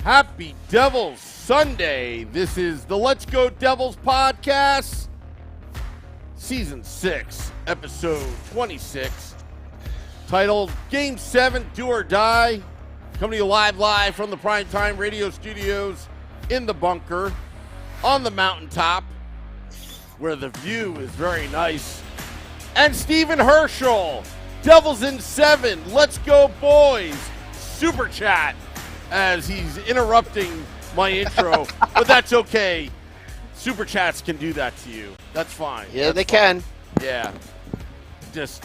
Happy Devils Sunday. This is the Let's Go Devils podcast, season 6, episode 26, titled Game 7 Do or Die. Coming to you live from the Primetime Radio Studios in the bunker on the mountaintop where the view is very nice. And Stephen Herschel, Devils in 7, Let's Go Boys, Super Chat, as he's interrupting my intro, but that's okay. Super Chats can do that to you. That's fine. Yeah, that's they fine. can. Yeah. Just,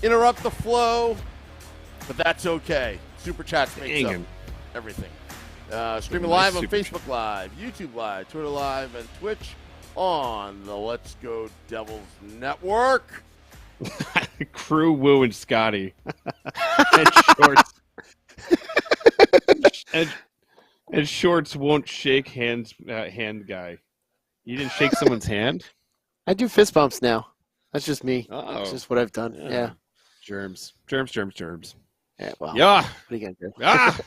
interrupt the flow, but that's okay. Super Chats makes up everything. Streaming live on Facebook Live, YouTube Live, Twitter Live, and Twitch on the Let's Go Devils Network. Crew, Woo, and Scotty. And Shorts. and Shorts won't shake hands. Hand guy. You didn't shake someone's hand? I do fist bumps now. That's just me. Oh. That's just what I've done. Yeah. Germs. Yeah, well. Yeah. What are you going to do? Ah!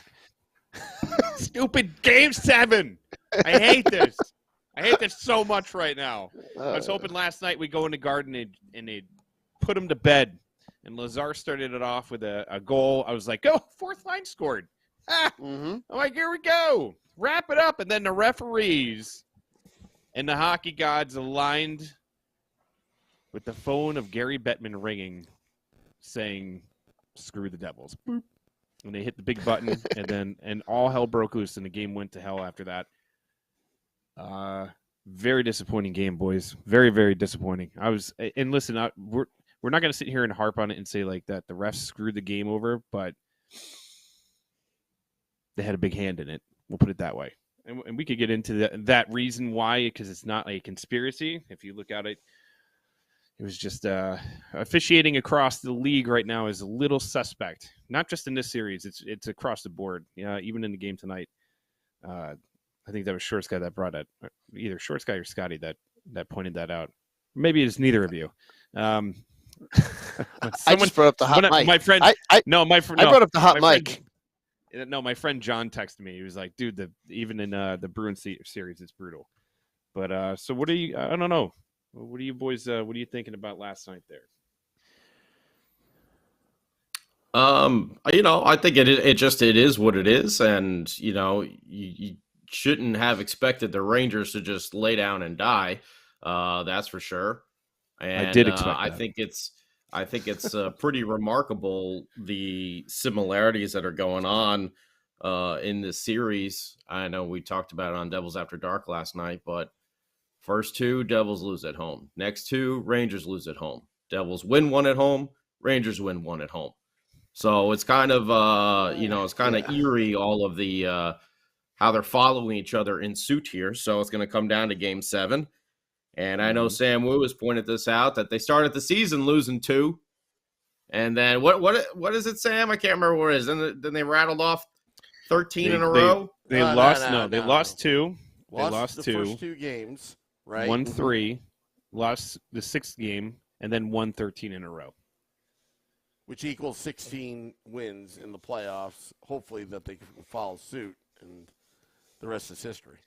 Stupid Game 7. I hate this. I hate this so much right now. I was hoping last night we'd go in the garden and they'd put him to bed. And Lazar started it off with a goal. I was like, oh, fourth line scored. I'm like, here we go. Wrap it up. And then the referees and the hockey gods aligned with the phone of Gary Bettman ringing, saying, screw the Devils. Boop. And they hit the big button, and all hell broke loose, and the game went to hell after that. Very disappointing game, boys. Very, very disappointing. And listen, we're not going to sit here and harp on it and say like that the refs screwed the game over, but they had a big hand in it. We'll put it that way. And we could get into that reason why, because it's not a conspiracy. If you look at it, it was just officiating across the league right now is a little suspect. Not just in this series; it's across the board. Yeah, even in the game tonight. I think that was Shorts Guy that brought it. Either Shorts Guy or Scotty that pointed that out. Maybe it's neither of you. I just brought up the hot mic. My friend. I brought up the hot mic. My friend John texted me. He was like, "Dude, even in the Bruins series, it's brutal." But so what are you? I don't know. What are you boys? What are you thinking about last night there? I think it is what it is, and you shouldn't have expected the Rangers to just lay down and die. That's for sure. And I did expect that. I think it's pretty remarkable the similarities that are going on in this series. I know we talked about it on Devils After Dark last night, but first two, Devils lose at home. Next two, Rangers lose at home. Devils win one at home. Rangers win one at home. So it's kind of, eerie, all of the how they're following each other in suit here. So it's going to come down to Game 7. And I know Sam Wu has pointed this out, that they started the season losing 2. And then what is it, Sam? I can't remember what it is. Then they rattled off 13 in a row. They lost 2. They lost the 2. First 2 games, right? Won 3, lost the 6th game, and then won 13 in a row. Which equals 16 wins in the playoffs. Hopefully that they can follow suit, and the rest is history.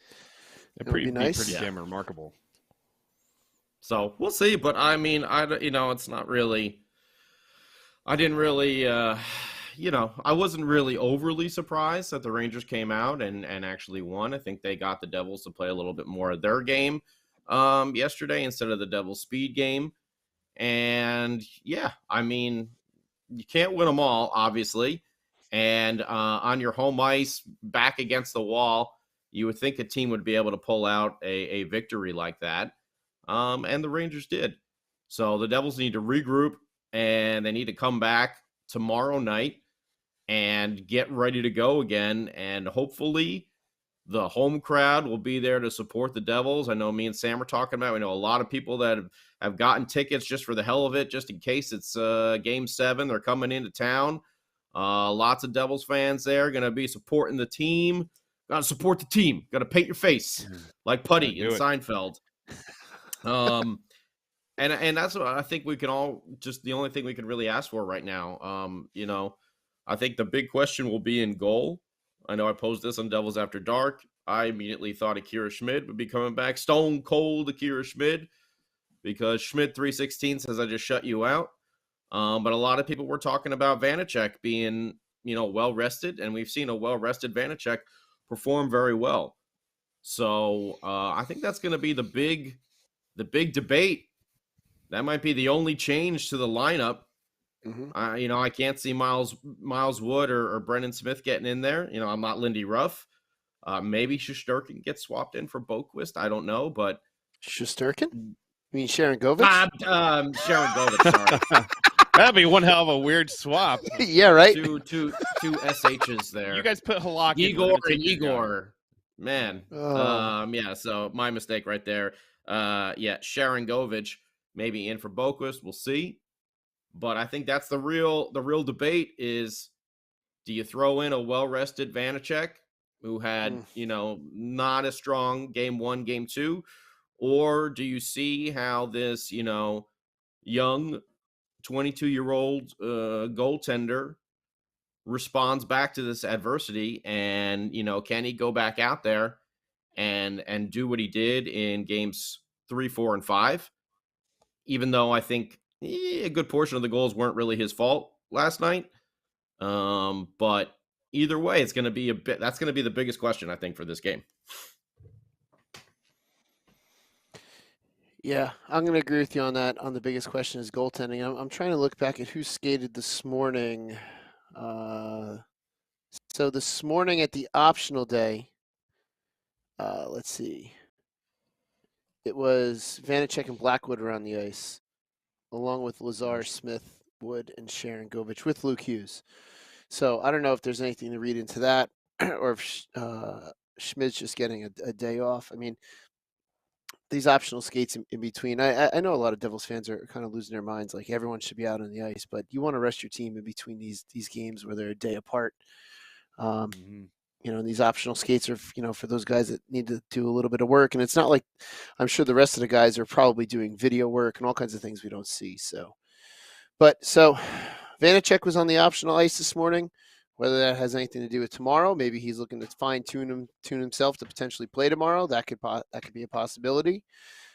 It'd pretty damn remarkable. So we'll see, but I mean, it's not really. I didn't really, I wasn't really overly surprised that the Rangers came out and actually won. I think they got the Devils to play a little bit more of their game yesterday instead of the Devils' speed game. And yeah, I mean, you can't win them all, obviously. And on your home ice, back against the wall, you would think a team would be able to pull out a victory like that. And the Rangers did. So the Devils need to regroup, and they need to come back tomorrow night and get ready to go again. And hopefully the home crowd will be there to support the Devils. I know me and Sam are talking about, we know a lot of people that have gotten tickets just for the hell of it, just in case it's Game 7. They're coming into town. Lots of Devils fans there, going to be supporting the team. Got to support the team. Got to paint your face like Putty in Seinfeld. And that's what I think we can all, just the only thing we can really ask for right now. I think the big question will be in goal. I know I posed this on Devils After Dark. I immediately thought Akira Schmid would be coming back. Stone cold Akira Schmid, because Schmid 316 says I just shut you out. But a lot of people were talking about Vanacek being, well rested, and we've seen a well rested Vanacek perform very well. So I think that's going to be the big debate. That might be the only change to the lineup. Mm-hmm. I can't see Miles Wood or Brendan Smith getting in there. I'm not Lindy Ruff. Maybe Shesterkin gets swapped in for Boquist. I don't know, but Shesterkin? You mean Sharon Govich? Sharon Govich. Sorry. That'd be one hell of a weird swap. Yeah, right. Two SHs there. You guys put Halak Igor and Igor. Man. Oh. Yeah, so my mistake right there. Sharon Govich maybe in for Boquist. We'll see. But I think that's the real debate is, do you throw in a well-rested Vanacek who had, not a strong game 1, game 2, or do you see how this, young 22-year-old goaltender responds back to this adversity, and can he go back out there and do what he did in games 3, 4, and 5? Even though I think a good portion of the goals weren't really his fault last night, but either way, it's going to be that's going to be the biggest question I think for this game. Yeah, I'm going to agree with you on that. On the biggest question is goaltending. I'm trying to look back at who skated this morning. So this morning at the optional day, let's see. It was Vanacek and Blackwood around the ice, along with Lazar, Smith, Wood, and Sharon Govich with Luke Hughes. So I don't know if there's anything to read into that, or if Schmid's just getting a day off. I mean, these optional skates in between. I know a lot of Devils fans are kind of losing their minds. Like, everyone should be out on the ice, but you want to rest your team in between these games where they're a day apart. And these optional skates are, for those guys that need to do a little bit of work. And it's not like, I'm sure the rest of the guys are probably doing video work and all kinds of things we don't see. So Vanacek was on the optional ice this morning. Whether that has anything to do with tomorrow, maybe he's looking to tune himself to potentially play tomorrow. That could be a possibility.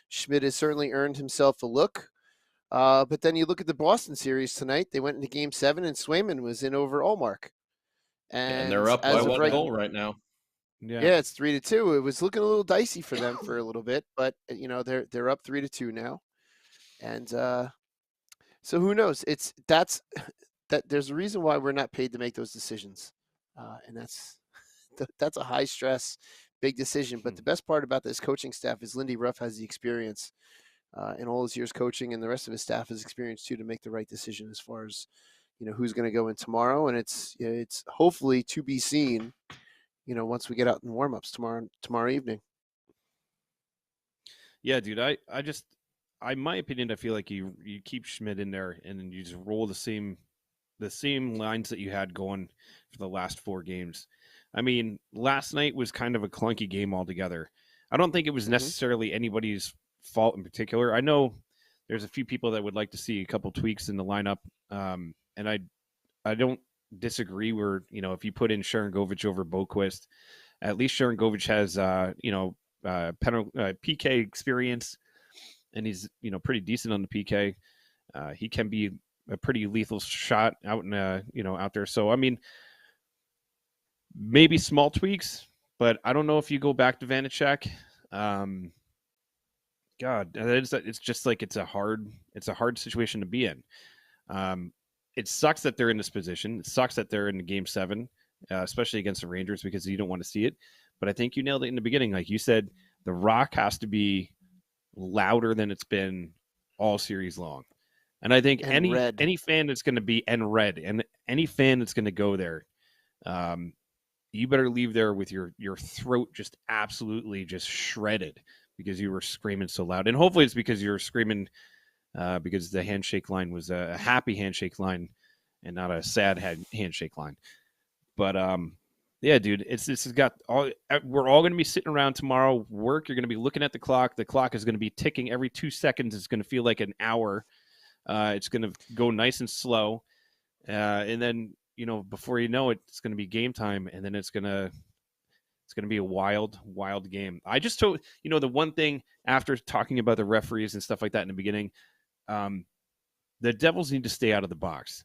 Schmid has certainly earned himself a look. But then you look at the Boston series tonight. They went into Game 7, and Swayman was in over Ullmark. And they're up by one goal right now. Yeah, it's 3-2. It was looking a little dicey for them for a little bit, but they're up 3-2 now. And so who knows? There's a reason why we're not paid to make those decisions, and that's a high stress, big decision. But the best part about this coaching staff is Lindy Ruff has the experience in all his years coaching, and the rest of his staff has experience too to make the right decision as far as who's going to go in tomorrow. And it's hopefully to be seen, once we get out in warm-ups tomorrow evening. Yeah, dude. In my opinion, I feel like you keep Schmid in there and then you just roll the same lines that you had going for the last 4 games. I mean, last night was kind of a clunky game altogether. I don't think it was necessarily anybody's fault in particular. I know there's a few people that would like to see a couple tweaks in the lineup, and I don't disagree where, if you put in Sharon Govich over Boquist, at least Sharon Govich has, PK experience, and he's, pretty decent on the PK. He can be a pretty lethal shot out in, out there. So, I mean, maybe small tweaks, but I don't know if you go back to Vanacek. God, it's just like, it's a hard situation to be in. It sucks that they're in this position. It sucks that they're in Game 7, especially against the Rangers, because you don't want to see it. But I think you nailed it in the beginning. Like you said, the rock has to be louder than it's been all series long. And I think any fan that's going to be and any fan that's going to go there, you better leave there with your throat just absolutely just shredded because you were screaming so loud. And hopefully it's because you're screaming because the handshake line was a happy handshake line and not a sad handshake line. But yeah, dude, this has got all. We're all going to be sitting around tomorrow. Work. You're going to be looking at the clock. The clock is going to be ticking every 2 seconds. It's going to feel like an hour. It's going to go nice and slow, and then before you know it, it's going to be game time, and then it's going to be a wild game. I just told the one thing after talking about the referees and stuff like that in the beginning, the Devils need to stay out of the box,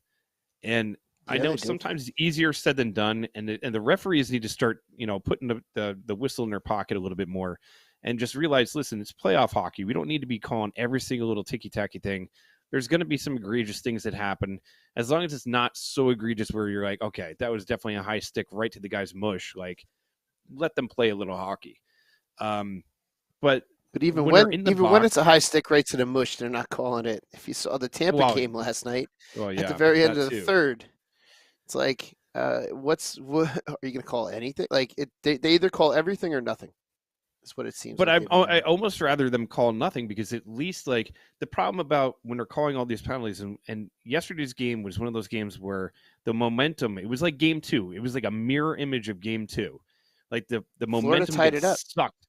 and I know sometimes it's easier said than done, and the referees need to start putting the whistle in their pocket a little bit more, and just realize, listen, it's playoff hockey. We don't need to be calling every single little ticky-tacky thing. There's going to be some egregious things that happen, as long as it's not so egregious where you're like, okay, that was definitely a high stick right to the guy's mush. Like, let them play a little hockey. But even when when it's a high stick right to the mush, they're not calling it. If you saw the Tampa game last night, at the very end of the third, it's like, what are you going to call anything? Like they either call everything or nothing. That's what it seems. But like I almost rather them call nothing, because at least, like, the problem about when they're calling all these penalties, and yesterday's game was one of those games where the momentum, it was like game 2. It was like a mirror image of game 2. Like the momentum tied it up. sucked.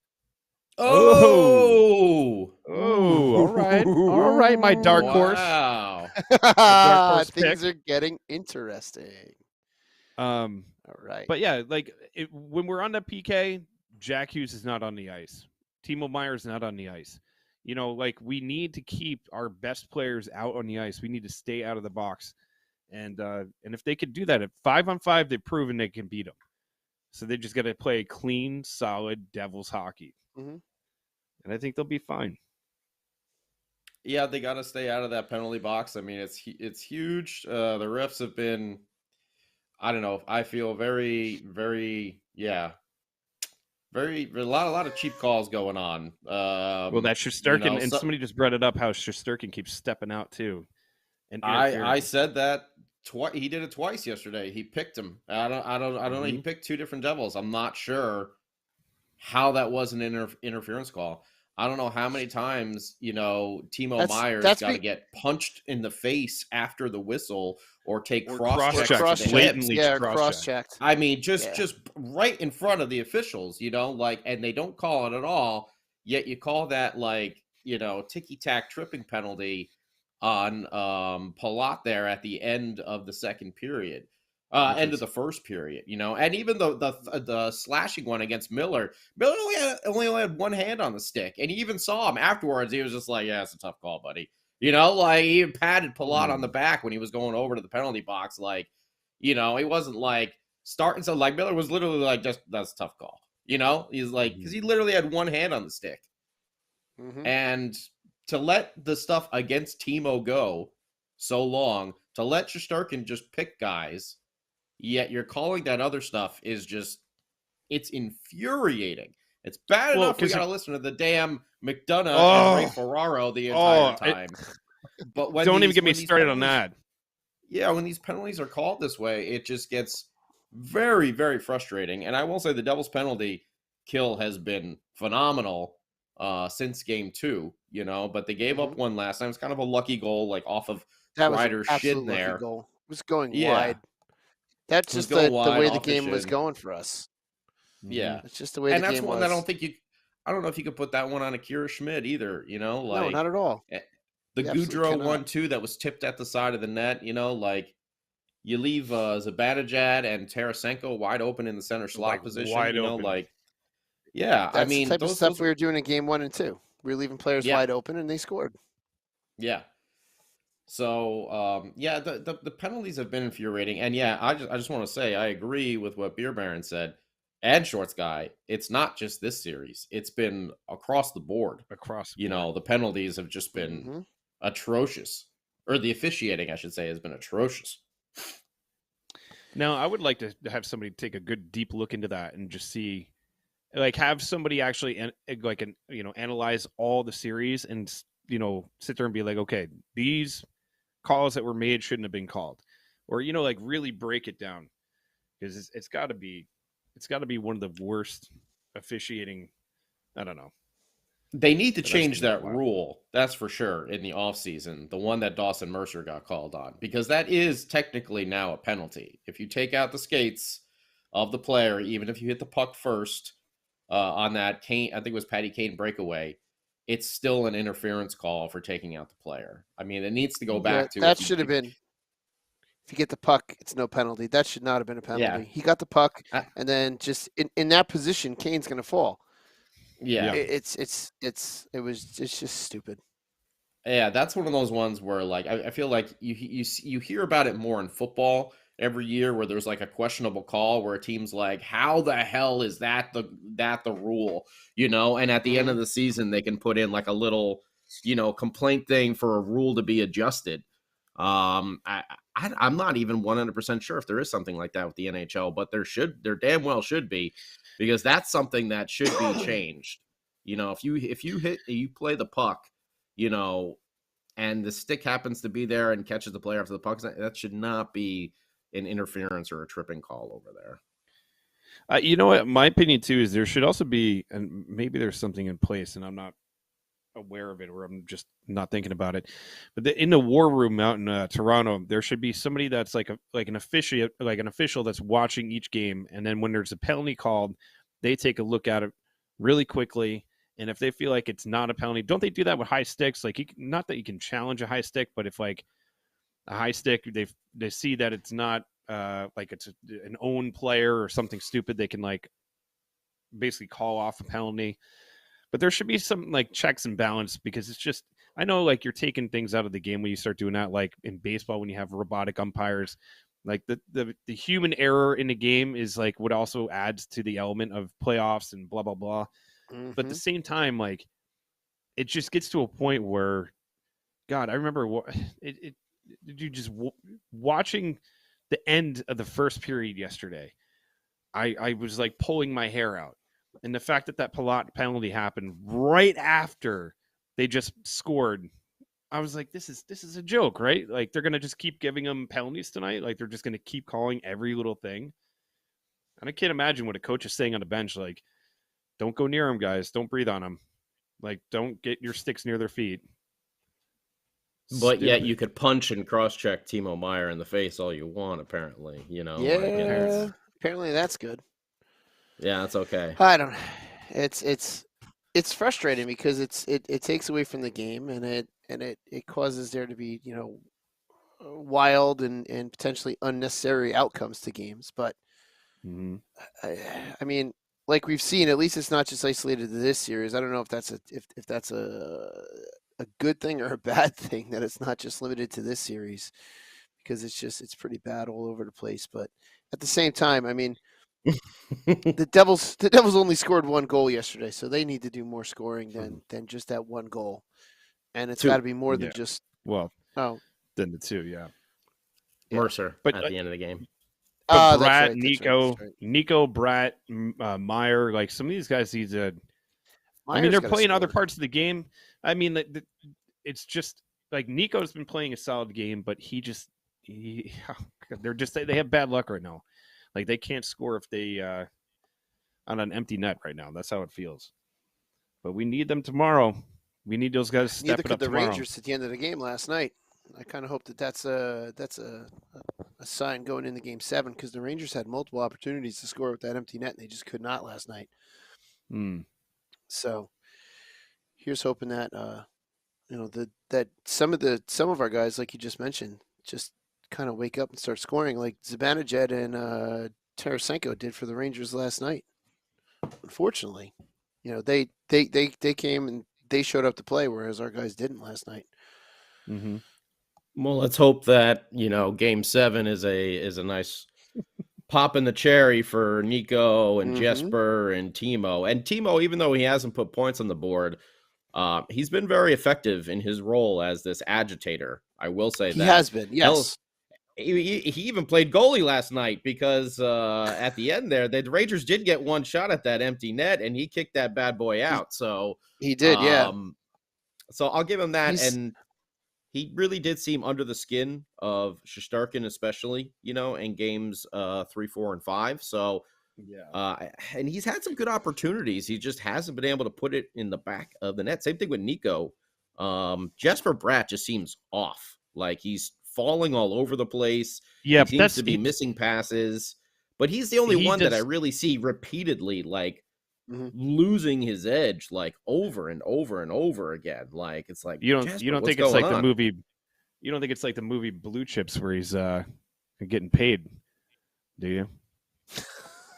Oh, all right, my dark horse. Wow. Dark horse Things pick. are getting interesting. All right. But yeah, like when we're on the PK, Jack Hughes is not on the ice. Timo Meier is not on the ice. Like, we need to keep our best players out on the ice. We need to stay out of the box. And if they could do that at 5-on-5, they've proven they can beat them. So they just got to play clean, solid Devils hockey. Mm-hmm. And I think they'll be fine. Yeah, they got to stay out of that penalty box. I mean, it's huge. The refs have been, I don't know, I feel very, very, a lot of cheap calls going on. Well, that's Shesterkin, and somebody just brought it up how Shesterkin keeps stepping out too. And I said that twice. He did it twice yesterday. He picked him. I don't know. He picked 2 different Devils. I'm not sure how that was an interference call. I don't know how many times, Timo Meier's got to get punched in the face after the whistle or take cross-checked. Cross-checked. I mean, just right in front of the officials, and they don't call it at all, yet you call that, like, ticky-tack tripping penalty on Palat there at the end of the second period. End of the first period, and even the slashing one against Miller only had one hand on the stick, and you even saw him afterwards. He was just like, "Yeah, it's a tough call, buddy." Like, he even patted Palat on the back when he was going over to the penalty box. Like, he wasn't like starting. So, like, Miller was literally like, "Just that's a tough call." He's like, because he literally had one hand on the stick, and to let the stuff against Timo go so long, to let Shesterkin just pick guys. Yet you're calling that other stuff is just, it's infuriating. It's bad enough we got to listen to the damn McDonough and Ray Ferraro the entire time. But don't even get me started on that. Yeah, when these penalties are called this way, it just gets very, very frustrating. And I will say the Devils penalty kill has been phenomenal since game 2, but they gave up one last time. It's kind of a lucky goal, like off of Ryder's shin there. Goal. It was going wide. That's just the way the game was going for us. Yeah. It's just the way the game was. And that's one I don't know if you could put that one on Akira Schmid either, No, not at all. The Goudreau one, too, that was tipped at the side of the net, like, you leave Zibanejad and Tarasenko wide open in the center slot position, like, yeah. That's the type of stuff we were doing in game 1 and 2. We were leaving players wide open, and they scored. Yeah. So, the penalties have been infuriating. And, I just want to say I agree with what Beer Baron said and Shorts Guy. It's not just this series. It's been across the board. The penalties have just been atrocious. Or the officiating, I should say, has been atrocious. Now, I would like to have somebody take a good deep look into that and just see, like, have somebody actually, analyze all the series and, sit there and be like, okay, these calls that were made shouldn't have been called, or really break it down, because it's got to be one of the worst officiating. I don't know. They need to change that rule, that's for sure, in the offseason, the one that Dawson Mercer got called on, because that is technically now a penalty. If you take out the skates of the player, even if you hit the puck first on that Kane, I think it was Patty Kane breakaway, it's still an interference call for taking out the player. I mean, it needs to go back to that should have been if you get the puck, it's no penalty. That should not have been a penalty. Yeah. He got the puck, I- and then just in that position, Kane's going to fall. Yeah. It's just stupid. Yeah, that's one of those ones where like I feel like you hear about it more in football every year where there's like a questionable call where a team's like, how the hell is that the rule? And at the end of the season they can put in like a little, complaint thing for a rule to be adjusted. I'm not even 100% sure if there is something like that with the NHL, but there damn well should be, because that's something that should be changed. If you play the puck, and the stick happens to be there and catches the player after the puck, that should not be an interference or a tripping call over there. You know what? My opinion too is there should also be, and maybe there's something in place, and I'm not aware of it, or I'm just not thinking about it. But in the war room out in Toronto, there should be somebody that's like an official that's watching each game, and then when there's a penalty called, they take a look at it really quickly. And if they feel like it's not a penalty, don't they do that with high sticks? Like, not that you can challenge a high stick, but if like a high stick, they see that it's not like it's an own player or something stupid, they can like basically call off a penalty. But there should be some like checks and balance, because it's just, I know like you're taking things out of the game when you start doing that, like in baseball when you have robotic umpires. Like the human error in the game is like what also adds to the element of playoffs and blah blah blah. But at the same time, like, it just gets to a point where, God, I remember watching the end of the first period yesterday. I was like pulling my hair out, and the fact that penalty happened right after they just scored, I was like, this is a joke, right? Like, they're gonna just keep giving them penalties tonight. Like, they're just gonna keep calling every little thing. And I can't imagine what a coach is saying on the bench, like, don't go near them, guys. Don't breathe on them. Like, don't get your sticks near their feet. But yet you could punch and cross-check Timo Meier in the face all you want, apparently. Yeah, apparently that's good. Yeah, that's okay. I don't. It's frustrating because it takes away from the game, and it causes there to be wild and potentially unnecessary outcomes to games. But I mean, like we've seen, at least it's not just isolated to this series. I don't know if that's a good thing or a bad thing that it's not just limited to this series, because it's pretty bad all over the place. But at the same time, I mean, the Devils only scored one goal yesterday, so they need to do more scoring than just that one goal, and it's got to be more than just than the two, yeah. Mercer but at the end of the game. But Brat, Brat, Nico, Brat, Meier, like some of these guys need to. I mean, they're playing other parts of the game. I mean, it's just like Nico's been playing a solid game, but they have bad luck right now. Like, they can't score if they on an empty net right now. That's how it feels. But we need them tomorrow. We need those guys to step it up tomorrow. Neither could the Rangers at the end of the game last night. I kind of hope that's a sign going into Game 7, because the Rangers had multiple opportunities to score with that empty net, and they just could not last night. So here's hoping that that some of our guys, like you just mentioned, just kind of wake up and start scoring, like Zibanejad and Tarasenko did for the Rangers last night. Unfortunately, they came and they showed up to play, whereas our guys didn't last night. Well, let's hope that Game 7 is a nice pop in the cherry for Nico and Jesper and Timo. And Timo, even though he hasn't put points on the board, he's been very effective in his role as this agitator. I will say he that. Has been, yes. He even played goalie last night, because at the end there, the Rangers did get one shot at that empty net, and he kicked that bad boy out. So he did, yeah. So I'll give him that. And he really did seem under the skin of Shesterkin, especially, in games 3, 4, and 5. So, and he's had some good opportunities. He just hasn't been able to put it in the back of the net. Same thing with Nico. Jesper Bratt just seems off. Like, he's falling all over the place. Yeah, he seems to be missing passes. But he's the only one that I really see repeatedly, like, losing his edge, like, over and over and over again. Like, it's like, you don't think it's like the movie Blue Chips, where he's getting paid. Do you?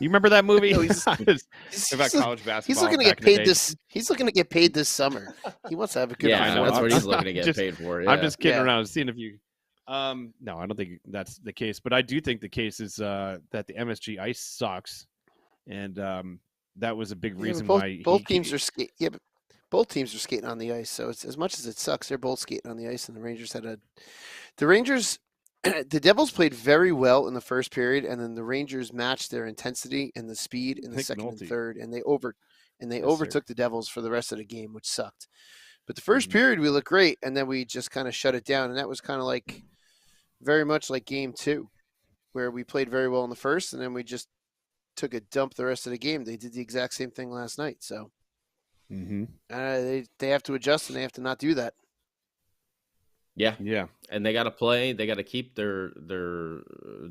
You remember that movie? No, About college basketball. He's looking to get paid this. He's looking to get paid this summer. He wants to have a good. Yeah, know. that's what I'm he's looking to get paid for. Yeah. I'm just kidding Yeah. around, seeing if you. No, I don't think that's the case. But I do think the case is that the MSG ice sucks, and that was a big reason why both teams are skating. Yeah, but both teams are skating on the ice. So it's as much as it sucks, they're both skating on the ice, and the Rangers the Devils played very well in the first period, and then the Rangers matched their intensity and the speed in the second and third, and they overtook the Devils for the rest of the game, which sucked. But the first period we looked great, and then we just kind of shut it down, and that was kind of like very much like game 2, where we played very well in the first, and then we just took a dump the rest of the game. They did the exact same thing last night, so they have to adjust, and they have to not do that. Yeah. And they got to play. They got to keep their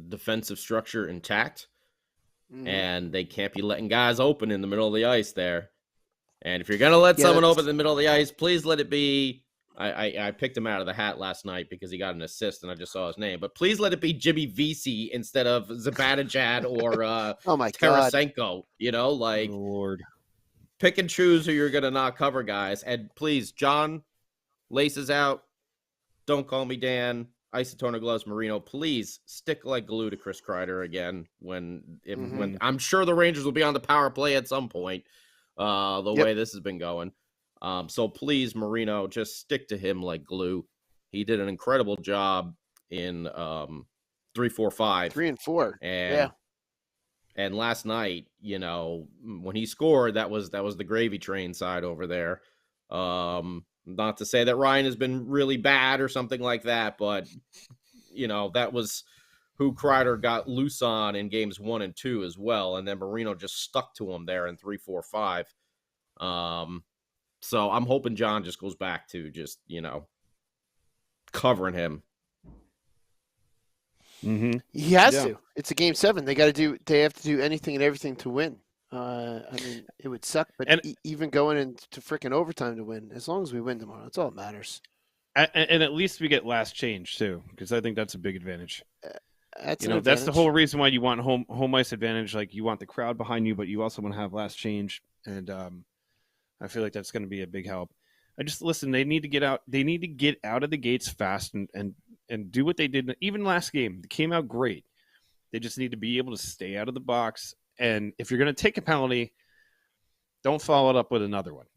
defensive structure intact, and they can't be letting guys open in the middle of the ice there. And if you're gonna let someone open in the middle of the ice, please let it be. I picked him out of the hat last night because he got an assist, and I just saw his name. But please let it be Jimmy Vesey instead of Zibanejad or oh my God, Tarasenko. You know, like Lord, pick and choose who you're gonna not cover, guys. And please, John, laces out. Don't call me Dan. Isotonic gloves, Marino. Please stick like glue to Chris Kreider again. When I'm sure the Rangers will be on the power play at some point. Way this has been going. So please, Marino, just stick to him like glue. He did an incredible job in 3, 4, 5, 3 and 4. And last night, you know, when he scored, that was the gravy train side over there. Not to say that Ryan has been really bad or something like that, but, you know, that was who Kreider got loose on in games 1 and 2 as well. And then Marino just stuck to him there in 3, 4, 5. So I'm hoping John just goes back to just, you know, covering him. He has to. It's a game 7. They have to do anything and everything to win. I mean, it would suck, but even going into freaking overtime to win, as long as we win tomorrow, that's all that matters. And at least we get last change too, because I think that's a big advantage. That's the whole reason why you want home ice advantage. Like, you want the crowd behind you, but you also want to have last change, and I feel like that's going to be a big help. They need to get out. They need to get out of the gates fast and do what they did even last game. They came out great. They just need to be able to stay out of the box. And if you're going to take a penalty, don't follow it up with another one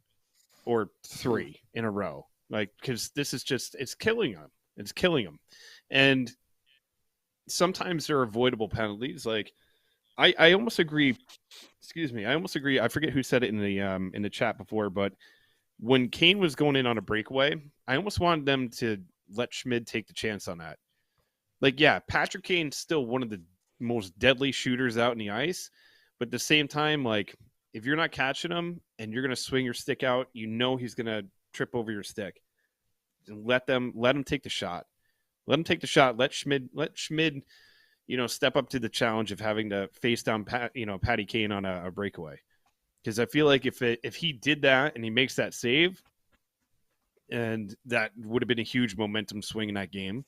or 3 in a row. Like, because this is just, it's killing them. It's killing them. And sometimes they're avoidable penalties. Like, I almost agree. Excuse me. I almost agree. I forget who said it in the chat before, but when Kane was going in on a breakaway, I almost wanted them to let Schmid take the chance on that. Like, yeah, Patrick Kane's still one of the most deadly shooters out in the ice. But at the same time, like, if you're not catching him and you're going to swing your stick out, you know he's going to trip over your stick. Let him take the shot. Let him take the shot. Let Schmid, you know, step up to the challenge of having to face down Patty Kane on a breakaway. Because I feel like if he did that and he makes that save, and that would have been a huge momentum swing in that game.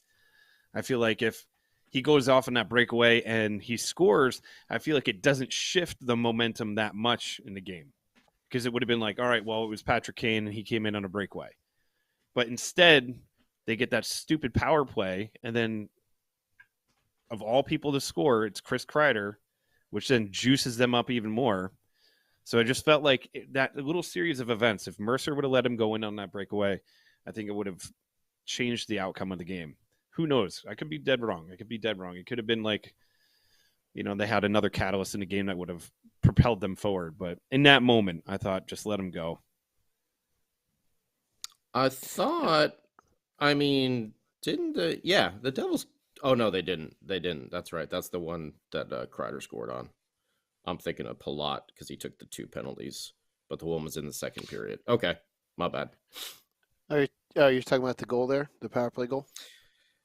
I feel like if he goes off on that breakaway and he scores, I feel like it doesn't shift the momentum that much in the game, because it would have been like, all right, well, it was Patrick Kane and he came in on a breakaway. But instead, they get that stupid power play, and then of all people to score, it's Chris Kreider, which then juices them up even more. So I just felt like that little series of events, if Mercer would have let him go in on that breakaway, I think it would have changed the outcome of the game. Who knows? I could be dead wrong. It could have been like, you know, they had another catalyst in the game that would have propelled them forward. But in that moment, I thought, just let him go. I thought, I mean, the Devils, oh no, they didn't. That's right. That's the one that Kreider scored on. I'm thinking of Palat because he took the 2 penalties, but the one was in the second period. Okay, my bad. You're talking about the goal there, the power play goal?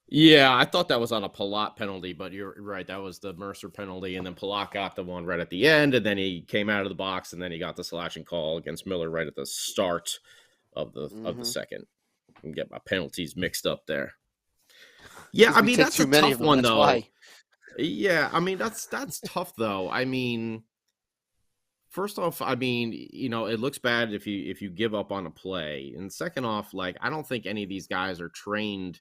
Yeah, I thought that was on a Palat penalty, but you're right. That was the Mercer penalty, and then Palat got the one right at the end, and then he came out of the box, and then he got the slashing call against Miller right at the start of the second. And get my penalties mixed up there. Yeah, I mean, that's a tough one, though. Why. Yeah, I mean that's tough though. I mean, first off, I mean, it looks bad if you give up on a play. And second off, like I don't think any of these guys are trained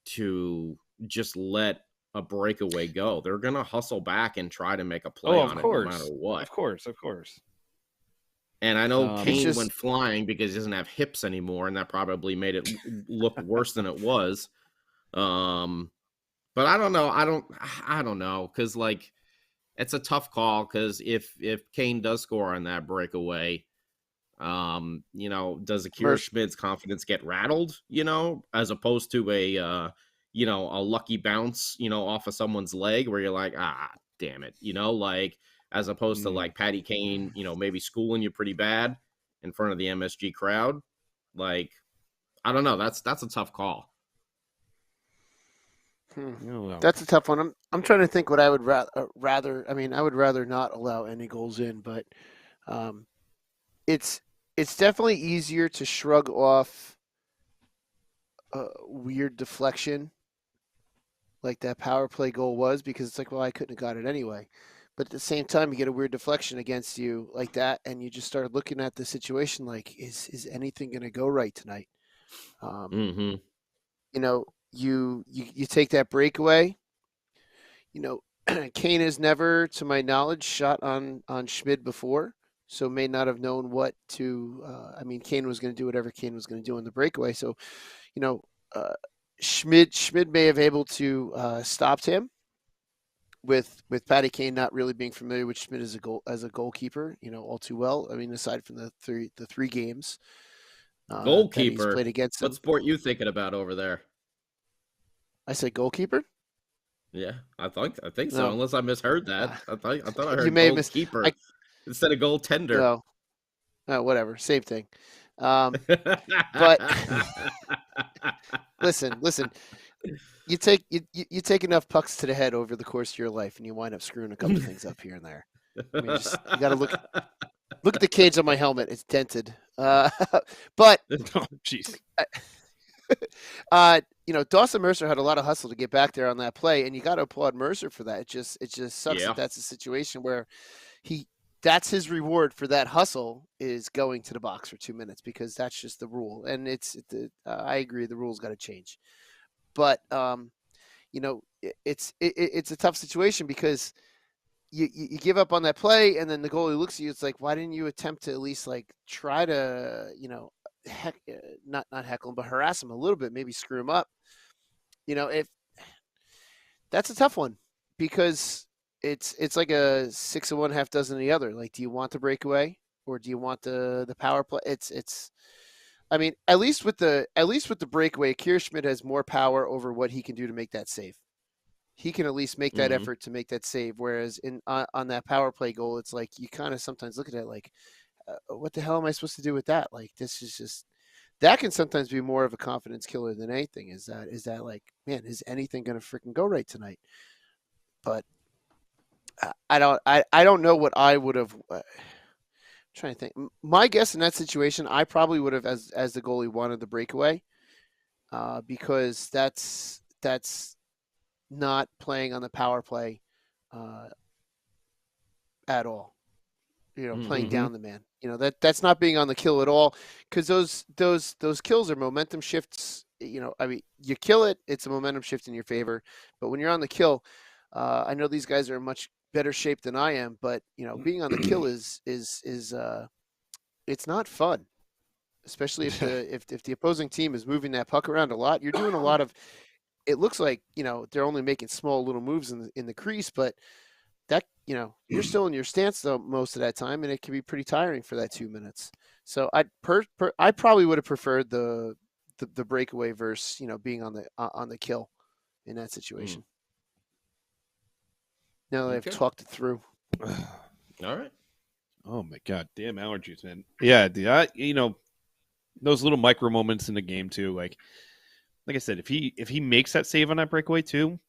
to just let a breakaway go. They're going to hustle back and try to make a play Oh, of on it no matter course, what. of course. And I know It's Kane just went flying because he doesn't have hips anymore, and that probably made it look worse than it was. But I don't know. I don't know because like it's a tough call because if Kane does score on that breakaway, does Akira Merc- Schmid's confidence get rattled? As opposed to a lucky bounce, off of someone's leg where you're like, damn it, like as opposed to like Patty Kane, maybe schooling you pretty bad in front of the MSG crowd. Like, I don't know. That's a tough call. That's a tough one. I'm trying to think what I would rather. I mean, I would rather not allow any goals in, but it's definitely easier to shrug off a weird deflection like that power play goal was because it's like, well, I couldn't have got it anyway. But at the same time, you get a weird deflection against you like that, and you just start looking at the situation like, is anything going to go right tonight? Mm-hmm. You take that breakaway. Kane has never, to my knowledge, shot on Schmid before, so may not have known what to. I mean, Kane was going to do whatever Kane was going to do in the breakaway. So, Schmid may have able to stopped him with Patty Kane not really being familiar with Schmid as a goalkeeper. All too well. I mean, aside from the three games that he's Goalkeeper. played against him. What sport you thinking about over there? I said goalkeeper. Yeah, I think so. No. Unless I misheard that. I thought I heard You may have goalkeeper instead of goaltender. No, whatever, same thing. But listen, you take enough pucks to the head over the course of your life, and you wind up screwing a couple things up here and there. I mean, you got to look at the cage on my helmet; it's dented. But Oh, jeez. Dawson Mercer had a lot of hustle to get back there on that play, and you got to applaud Mercer for that. It just sucks that that's a situation where that's his reward for that hustle is going to the box for 2 minutes because that's just the rule. And I agree, the rule's got to change. But it's a tough situation because you give up on that play, and then the goalie looks at you. It's like, why didn't you attempt to at least like try to not heckle him, but harass him a little bit, maybe screw him up. If that's a tough one because it's like a 6 of one, half dozen of the other. Like, do you want the breakaway or do you want the power play? I mean, at least with the breakaway, Akira Schmid has more power over what he can do to make that save. He can at least make that effort to make that save. Whereas on that power play goal, it's like you kind of sometimes look at it like, what the hell am I supposed to do with that? Like, this is just that can sometimes be more of a confidence killer than anything. Is that like, man, is anything going to freaking go right tonight? But I don't know what I would have. Trying to think. My guess in that situation, I probably would have, as the goalie, wanted the breakaway, because that's not playing on the power play at all. Playing down the man. That's not being on the kill at all, because those kills are momentum shifts. I mean, you kill it, it's a momentum shift in your favor. But when you're on the kill, I know these guys are in much better shape than I am, but being on the kill is it's not fun, especially if the opposing team is moving that puck around a lot. You're doing a lot of. It looks like they're only making small little moves in the crease, but that you're still in your stance though most of that time, and it can be pretty tiring for that 2 minutes. So I probably would have preferred the breakaway versus being on the kill in that situation. Now that I've talked it through. All right. Oh my god, damn allergies, man. Yeah, those little micro moments in the game too. Like I said, if he makes that save on that breakaway too,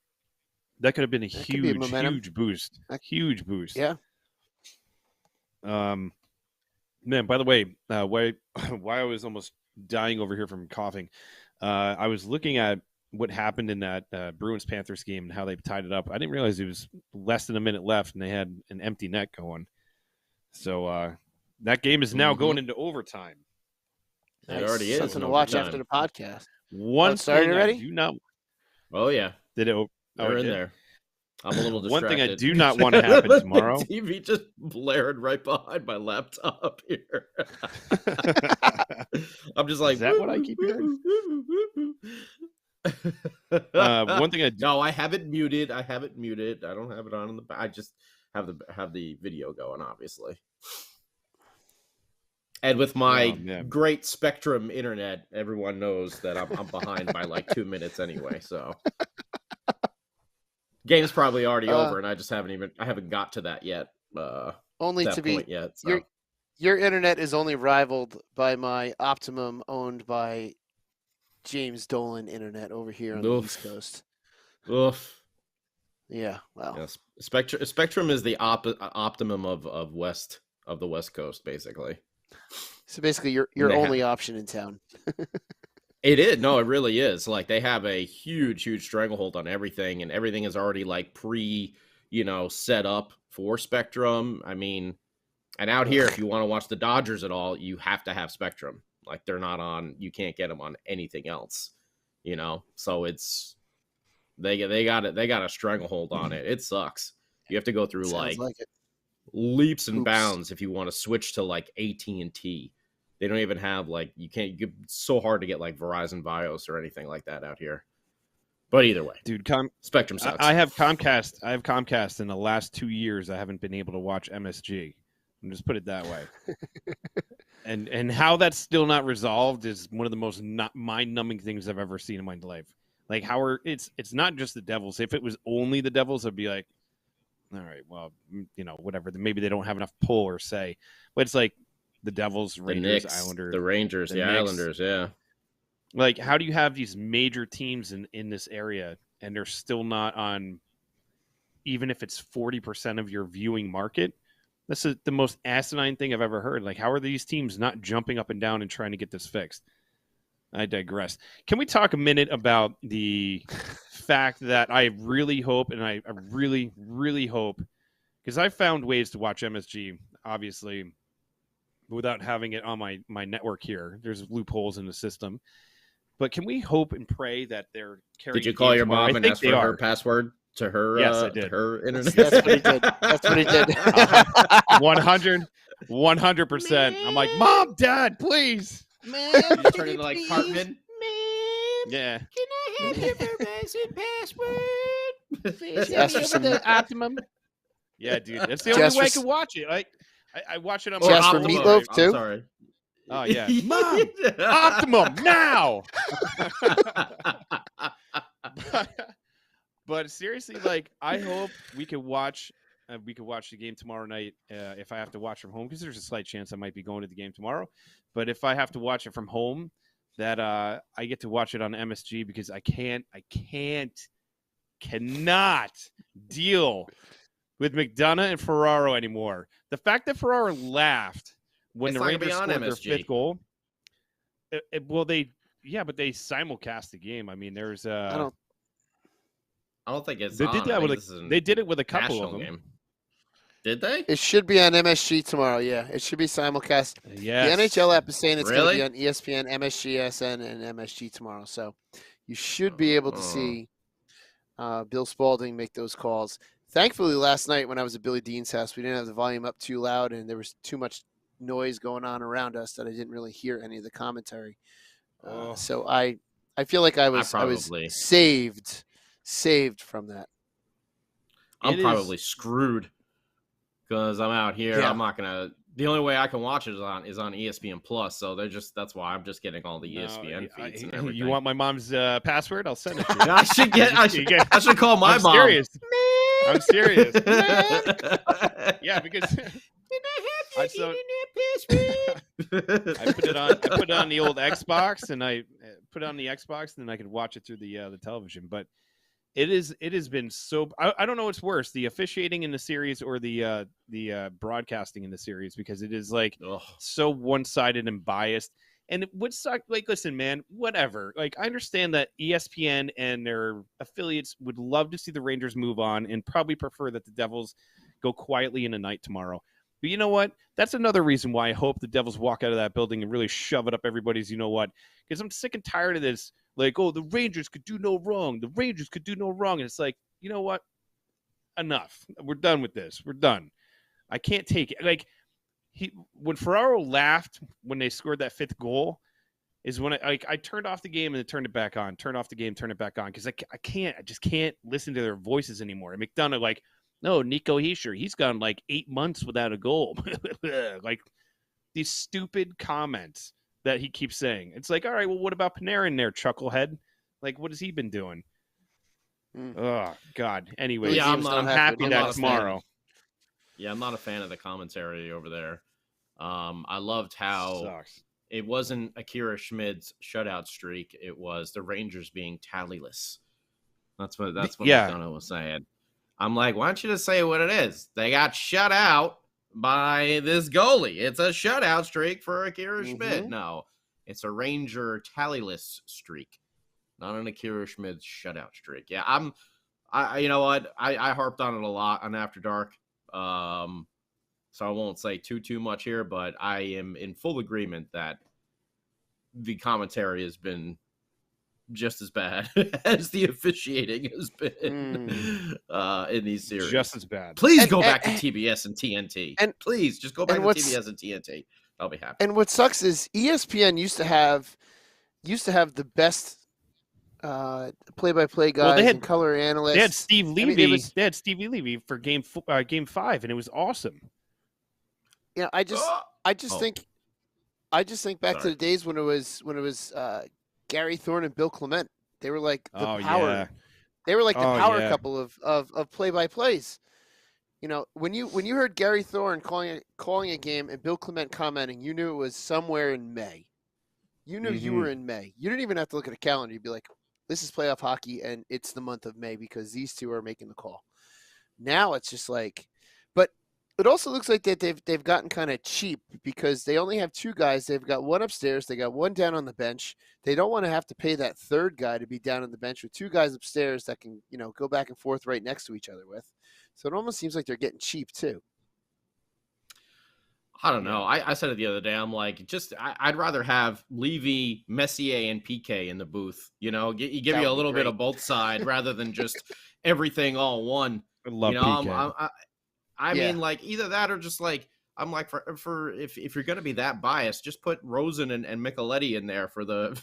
that could have been a huge boost. Huge boost. Yeah. Man, by the way, why I was almost dying over here from coughing, I was looking at what happened in that Bruins Panthers game and how they tied it up. I didn't realize it was less than a minute left and they had an empty net going. So that game is now going into overtime. It already is. Something to watch after the podcast. One started thing already? I do not. Oh yeah, Did it? they're it in did? there. I'm a little One distracted. thing I do not want to happen tomorrow. The TV just blared right behind my laptop here. I'm just like, Is that what I keep hearing? One thing I do. No, I have it muted. I don't have it on in the back. I just have the video going, obviously. And with my great Spectrum internet, everyone knows that I'm behind by like 2 minutes anyway. So game's probably already over, and I haven't got to that yet. Only that to be point yet. So. Your internet is only rivaled by my Optimum, owned by James Dolan internet over here on the East Coast. Oof. Yeah, wow. Yes. Spectrum is the optimum of the West Coast, basically. So basically, your only option in town. It is. No, it really is. Like, they have a huge stranglehold on everything, and everything is already like set up for Spectrum. I mean, and out here, if you want to watch the Dodgers at all, you have to have Spectrum. Like, they're not on. You can't get them on anything else. So it's they got a stranglehold on it. It sucks. You have to go through like leaps and bounds if you want to switch to like AT&T. They don't even have like it's so hard to get like Verizon Bios or anything like that out here. But either way, dude, Spectrum sucks. I have Comcast. In the last 2 years, I haven't been able to watch MSG. I'll just put it that way. And how that's still not resolved is one of the most mind-numbing things I've ever seen in my life. Like it's not just the Devils. If it was only the Devils, I'd be like, all right, well, whatever. Maybe they don't have enough pull or say. But it's like the Devils, Rangers, the Knicks, Islanders, the Rangers, the Islanders, yeah. Like, how do you have these major teams in this area and they're still not on, even if it's 40% of your viewing market? This is the most asinine thing I've ever heard. Like, how are these teams not jumping up and down and trying to get this fixed? I digress. Can we talk a minute about the fact that I really hope, and I really, really hope, because I found ways to watch MSG, obviously, without having it on my network here. There's loopholes in the system. But can we hope and pray that they're carrying? Did you call your mom and ask for her password to her? Yes, I did. Her internet. That's what he did. That's what he did. 100%. I'm like, Mom, Dad, please. Man, you turn into like Cartman. Yeah. Can I have your pervasive password? Please ask for some Optimum. Yeah, dude. That's the only way I can watch it. I watch it on my Optimum. Meatloaf too? I'm sorry. Oh yeah. Mom, Optimum now. But seriously, like, I hope we could watch the game tomorrow night if I have to watch from home, because there's a slight chance I might be going to the game tomorrow. But if I have to watch it from home, that I get to watch it on MSG, because I cannot deal with McDonough and Ferraro anymore. The fact that Ferraro laughed when the Rangers scored their fifth goal. But they simulcast the game. I mean, there's I don't think it's. They did that they did it with a couple of them. Game. Did they? It should be on MSG tomorrow. Yeah, it should be simulcast. Yes. The NHL app is saying it's going to be on ESPN, MSG, SN, and MSG tomorrow. So you should be able to see Bill Spalding make those calls. Thankfully, last night when I was at Billy Dean's house, we didn't have the volume up too loud, and there was too much noise going on around us that I didn't really hear any of the commentary. So I feel like I was saved from that. I'm probably screwed because I'm out here. Yeah. I'm not gonna. The only way I can watch it is on ESPN Plus. So that's why I'm just getting all the ESPN feeds and everything. You want my mom's password? I'll send it to you. I should call my mom. I'm serious. Yeah, because I put it on the old Xbox, and I put it on the Xbox, and then I could watch it through the television. But it has been so. I don't know what's worse, the officiating in the series or the broadcasting in the series, because it is like so one-sided and biased. And it would suck. Like, listen, man, whatever. Like, I understand that ESPN and their affiliates would love to see the Rangers move on and probably prefer that the Devils go quietly in the night tomorrow. But you know what? That's another reason why I hope the Devils walk out of that building and really shove it up everybody's you know what. Because I'm sick and tired of this. Like, oh, the Rangers could do no wrong. The Rangers could do no wrong. And it's like, you know what? Enough. We're done with this. We're done. I can't take it. Like, when Ferraro laughed when they scored that 5th goal is when I turned off the game and then turned it back on. Turned off the game, turned it back on because I just can't listen to their voices anymore. And McDonough, like, no, Nico Hischier, he's gone like 8 months without a goal. Like these stupid comments that he keeps saying. It's like, all right, well, what about Panarin there, chucklehead? Like, what has he been doing? Oh God. Anyway, Yeah, I'm happy that tomorrow. Yeah, I'm not a fan of the commentary over there. I loved how it wasn't Akira Schmid's shutout streak. It was the Rangers being tallyless. That's what McDonough was saying. I'm like, why don't you just say what it is? They got shut out by this goalie. It's a shutout streak for Akira Schmid. No, it's a Ranger tallyless streak, not an Akira Schmid shutout streak. Yeah, I you know what? I harped on it a lot on After Dark. So I won't say too much here, but I am in full agreement that the commentary has been just as bad as the officiating has been in these series. Just as bad. Please go back to TBS and TNT. And please just go back to TBS and TNT. I'll be happy. And what sucks is ESPN used to have the best play-by-play guys and color analysts. They had Steve Levy. I mean, they had Stevie Levy for game 5, and it was awesome. You know, I just think back to the days when it was Gary Thorne and Bill Clement. They were like the power. Yeah. They were like the power couple of play-by-plays. You know, when you heard Gary Thorne calling a game and Bill Clement commenting, you knew it was somewhere in May. You knew you were in May. You didn't even have to look at a calendar. You'd be like, this is playoff hockey, and it's the month of May because these two are making the call. Now it's just like, but it also looks like that they've gotten kind of cheap because they only have 2 guys. They've got one upstairs. They got one down on the bench. They don't want to have to pay that 3rd guy to be down on the bench with 2 guys upstairs that can, you know, go back and forth right next to each other with. So it almost seems like they're getting cheap too. I don't know. I said it the other day. I'm like, I'd rather have Levy, Messier, and PK in the booth. You know, give you a little bit of both sides rather than just everything all one. I love PK. I mean, like either that or just like I'm like for if you're gonna be that biased, just put Rosen and Micheletti in there for the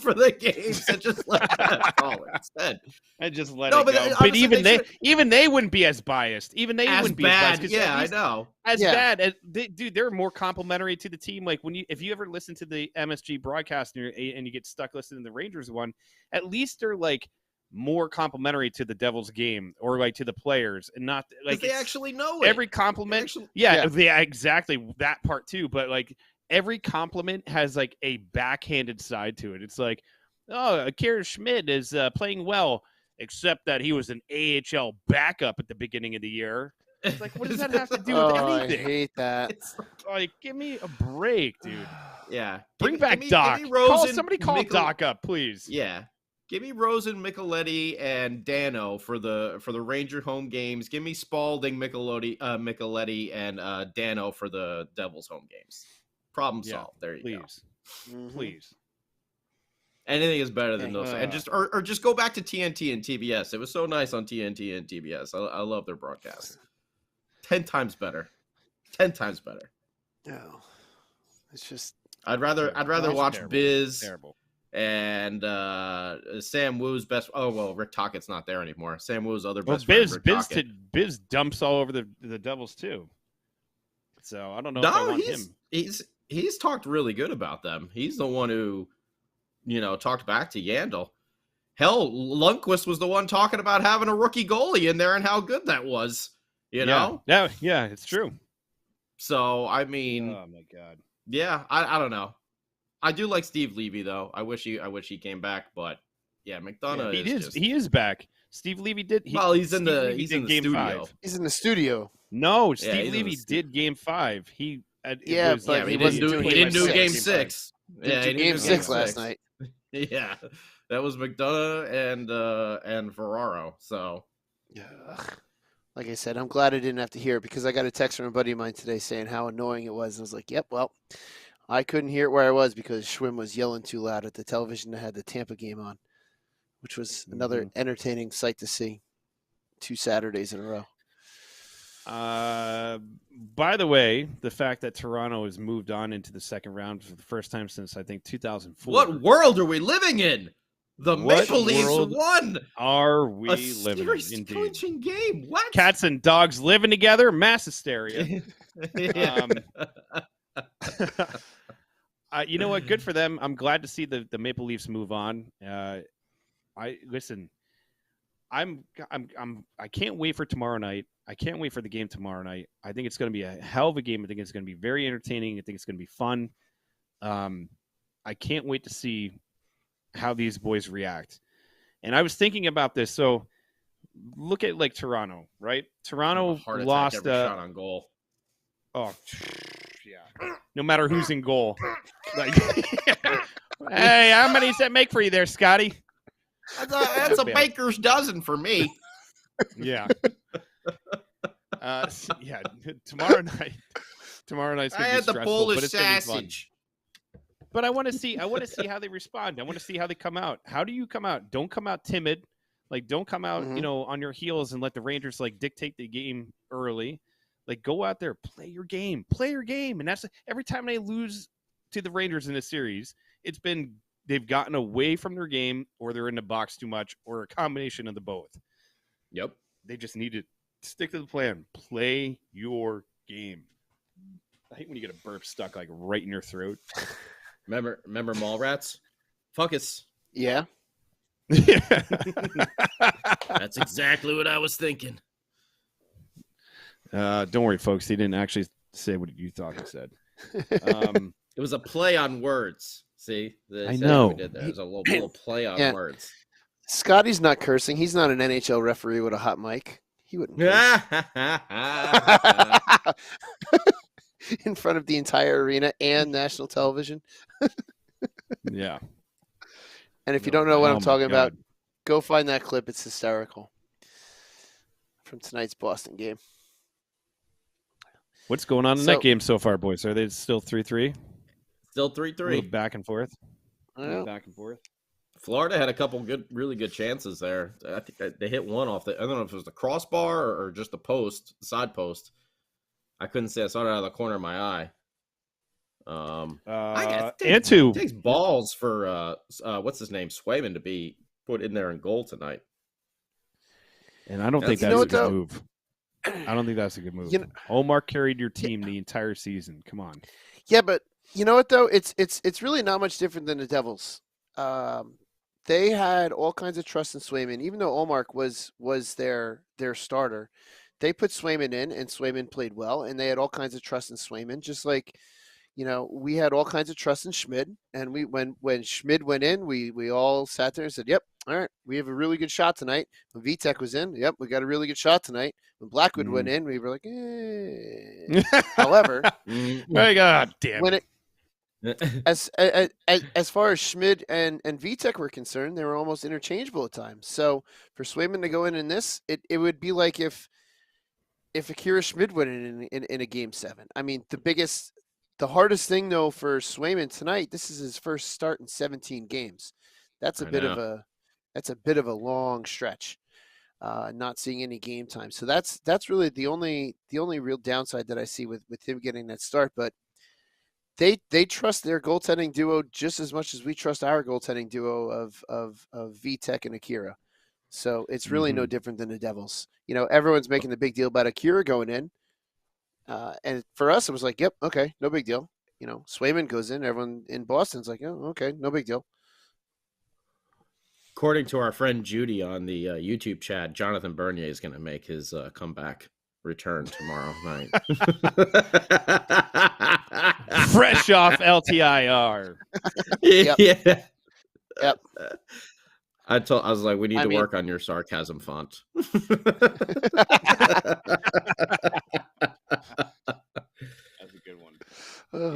for the games and just let that call instead. And just let it go. But even they wouldn't be as biased. Even they wouldn't be as biased. Yeah, I know. Bad as dude, they're more complimentary to the team. Like if you ever listen to the MSG broadcast and you get stuck listening to the Rangers one, at least they're like more complimentary to the Devils game or like to the players and not like they actually know it. Every compliment. Yeah, exactly that part too. But like every compliment has like a backhanded side to it. It's like, oh, Akira Schmid is playing well, except that he was an AHL backup at the beginning of the year. It's like, what does that have to do with anything? I hate that. It's like, give me a break, dude. Yeah. Bring back Doc. Somebody call Doc up, please. Yeah. Give me Rosen, Micheletti, and Dano for the Ranger home games. Give me Spalding, Micheletti, and Dano for the Devils home games. Problem solved. There you go. Please. Anything is better than those. And just go back to TNT and TBS. It was so nice on TNT and TBS. I love their broadcast. 10 times better. 10 times better. No, it's just. I'd rather watch terrible. Biz. Terrible. And Sam Wu's best. Oh well, Rick Tockett's not there anymore. Sam Wu's other best friend. Biz dumps all over the Devils too. So I don't know. If I want him. He's talked really good about them. He's the one who, talked back to Yandel. Hell, Lundqvist was the one talking about having a rookie goalie in there and how good that was. Yeah, it's true. So I mean, oh my god. Yeah, I don't know. I do like Steve Levy though. I wish he came back, but yeah, McDonough he is back. Steve Levy did. He's in the studio. 5. He's in the studio. No, Steve Levy did game 5. He didn't do Game 6. Yeah, he Game didn't do 6 last night. Yeah, that was McDonough and Ferraro. So Yeah. Like I said, I'm glad I didn't have to hear it because I got a text from a buddy of mine today saying how annoying it was. And I was like, yep, well, I couldn't hear it where I was because Schwinn was yelling too loud at the television that had the Tampa game on, which was another entertaining sight to see 2 Saturdays in a row. By the way, the fact that Toronto has moved on into the second round for the first time since, I think, 2004. what world are we living in? The What Maple Leafs world won. Are we A living series in? Indeed. clinching game. What? Cats and dogs living together, mass hysteria. You know what? Good for them. I'm glad to see the Maple Leafs move on. I can't wait for tomorrow night. I can't wait for the game tomorrow night. I think it's going to be a hell of a game. I think it's going to be very entertaining. I think it's going to be fun. I can't wait to see how these boys react. And I was thinking about this. So look at like Toronto, right? Toronto lost every shot on goal. Oh, yeah. No matter who's in goal. Like, hey, how many does that make for you there, Scotty? That's a baker's dozen for me. Yeah. Yeah. Tomorrow night's gonna be I had the stressful, Polish but it's gonna be fun. sausage. But I want to see how they respond. I want to see how they come out. How do you come out? Don't come out timid. Like, don't come out, on your heels and let the Rangers like dictate the game early. Like, go out there, play your game. And that's every time they lose to the Rangers in a series, it's been they've gotten away from their game, or they're in the box too much, or a combination of the both. Yep. They just need to stick to the plan. Play your game. I hate when you get a burp stuck like right in your throat. Remember Mallrats? Focus. Yeah. That's exactly what I was thinking. Don't worry, folks. He didn't actually say what you thought he said. It was a play on words. See? I know. We did there. It was a little play on words. Scotty's not cursing. He's not an NHL referee with a hot mic. He wouldn't in front of the entire arena and national television. Yeah. And if you don't know what I'm talking about, go find that clip. It's hysterical. From tonight's Boston game. What's going on in that game so far, boys? Are they still 3-3? Still 3-3. Back and forth. Well, Florida had a couple really good chances there. I think they hit one off I don't know if it was the crossbar or just the post, side post. I couldn't see. I saw it out of the corner of my eye. And two. It takes balls for what's his name, Swayman, to be put in there in goal tonight. And I don't think that's a good move. I don't think that's a good move. Omar carried your team the entire season. Come on. Yeah, but you know what though? It's really not much different than the Devils. They had all kinds of trust in Swayman, even though Omar was their starter. They put Swayman in, and Swayman played well, and they had all kinds of trust in Swayman. Just like, we had all kinds of trust in Schmid, and when Schmid went in, we all sat there and said, "Yep, all right, we have a really good shot tonight." When Vitek was in, "Yep, we got a really good shot tonight." When Blackwood went in, we were like, "Eh." However, my God, damn when as far as Schmid and Vitek were concerned, they were almost interchangeable at times. So for Swayman to go in this, it would be like if Akira Schmid went in a game 7. I mean, the hardest thing though for Swayman tonight, this is his first start in 17 games. That's a bit of a long stretch. Not seeing any game time. So that's really the only real downside that I see with him getting that start. But they trust their goaltending duo just as much as we trust our goaltending duo of Vitek and Akira. So it's really no different than the Devils. Everyone's making the big deal about Akira going in. And for us, it was like, yep, okay, no big deal. Swayman goes in, everyone in Boston's like, oh, okay, no big deal. According to our friend Judy on the YouTube chat, Jonathan Bernier is going to make his comeback return tomorrow night. Fresh off LTIR. Yep. Yeah. Yep. I was like, we need to work on your sarcasm font. That's a good one.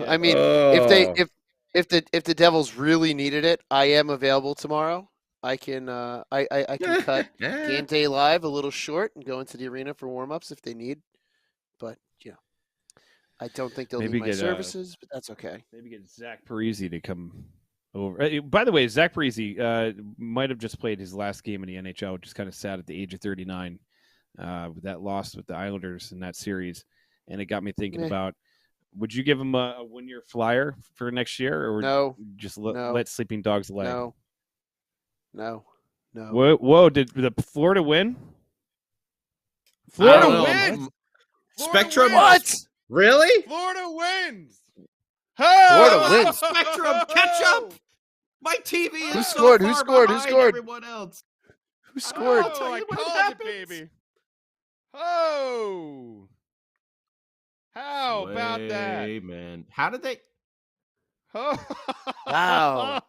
I mean, if if the Devils really needed it, I am available tomorrow. I can I can cut game day live a little short and go into the arena for warm-ups if they need. But I don't think they'll Maybe need my get, services, but that's okay. Maybe get Zach Parise to come over. By the way, Zach Parise might have just played his last game in the NHL, which is kind of sad at the age of 39 with that loss with the Islanders in that series. And it got me thinking about, would you give him a 1-year flyer for next year, or No. just No. let sleeping dogs lay? No. Whoa, did the Florida win? Florida wins! Spectrum. What? Really? Florida wins! Florida wins. Spectrum, catch up! My TV is Who so scored? Who far scored? Who behind scored? everyone else. Who scored? Oh, tell I you what called happens. it, baby. Oh. How about that? Man. How did they? Wow.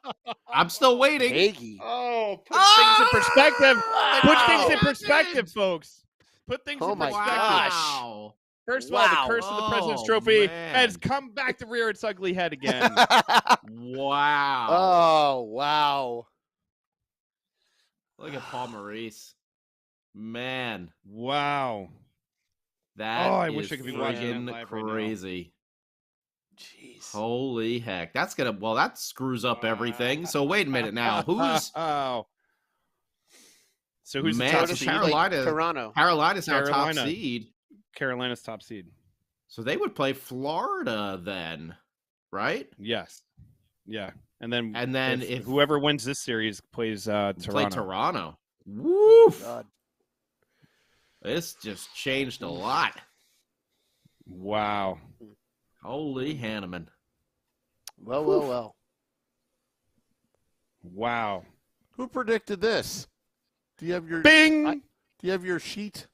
I'm still waiting. Hagee. Oh, put things in perspective. Put things in Wow. perspective, folks. Put things Oh in my perspective. gosh. Wow. First of all, Wow. the curse of the President's Oh, Trophy man. has come back to rear its ugly head again. Wow. Oh, wow. Look at Paul Maurice. Man, Wow. that Oh, I is wish I could be watching that friggin' live right now. crazy. Jeez. Holy heck. That screws up everything. So wait a minute now. Who's Oh. So who's Man, the top so seed? Carolina- Toronto. Carolina's now top Carolina. seed. Carolina's top seed. So they would play Florida then, right? Yes. Yeah. And then if whoever wins this series plays Toronto. play Toronto. Woof. God. This just changed a lot. Wow. Holy Hanneman. Well. Wow. Who predicted this? Do you have your Bing! Do you have your sheet?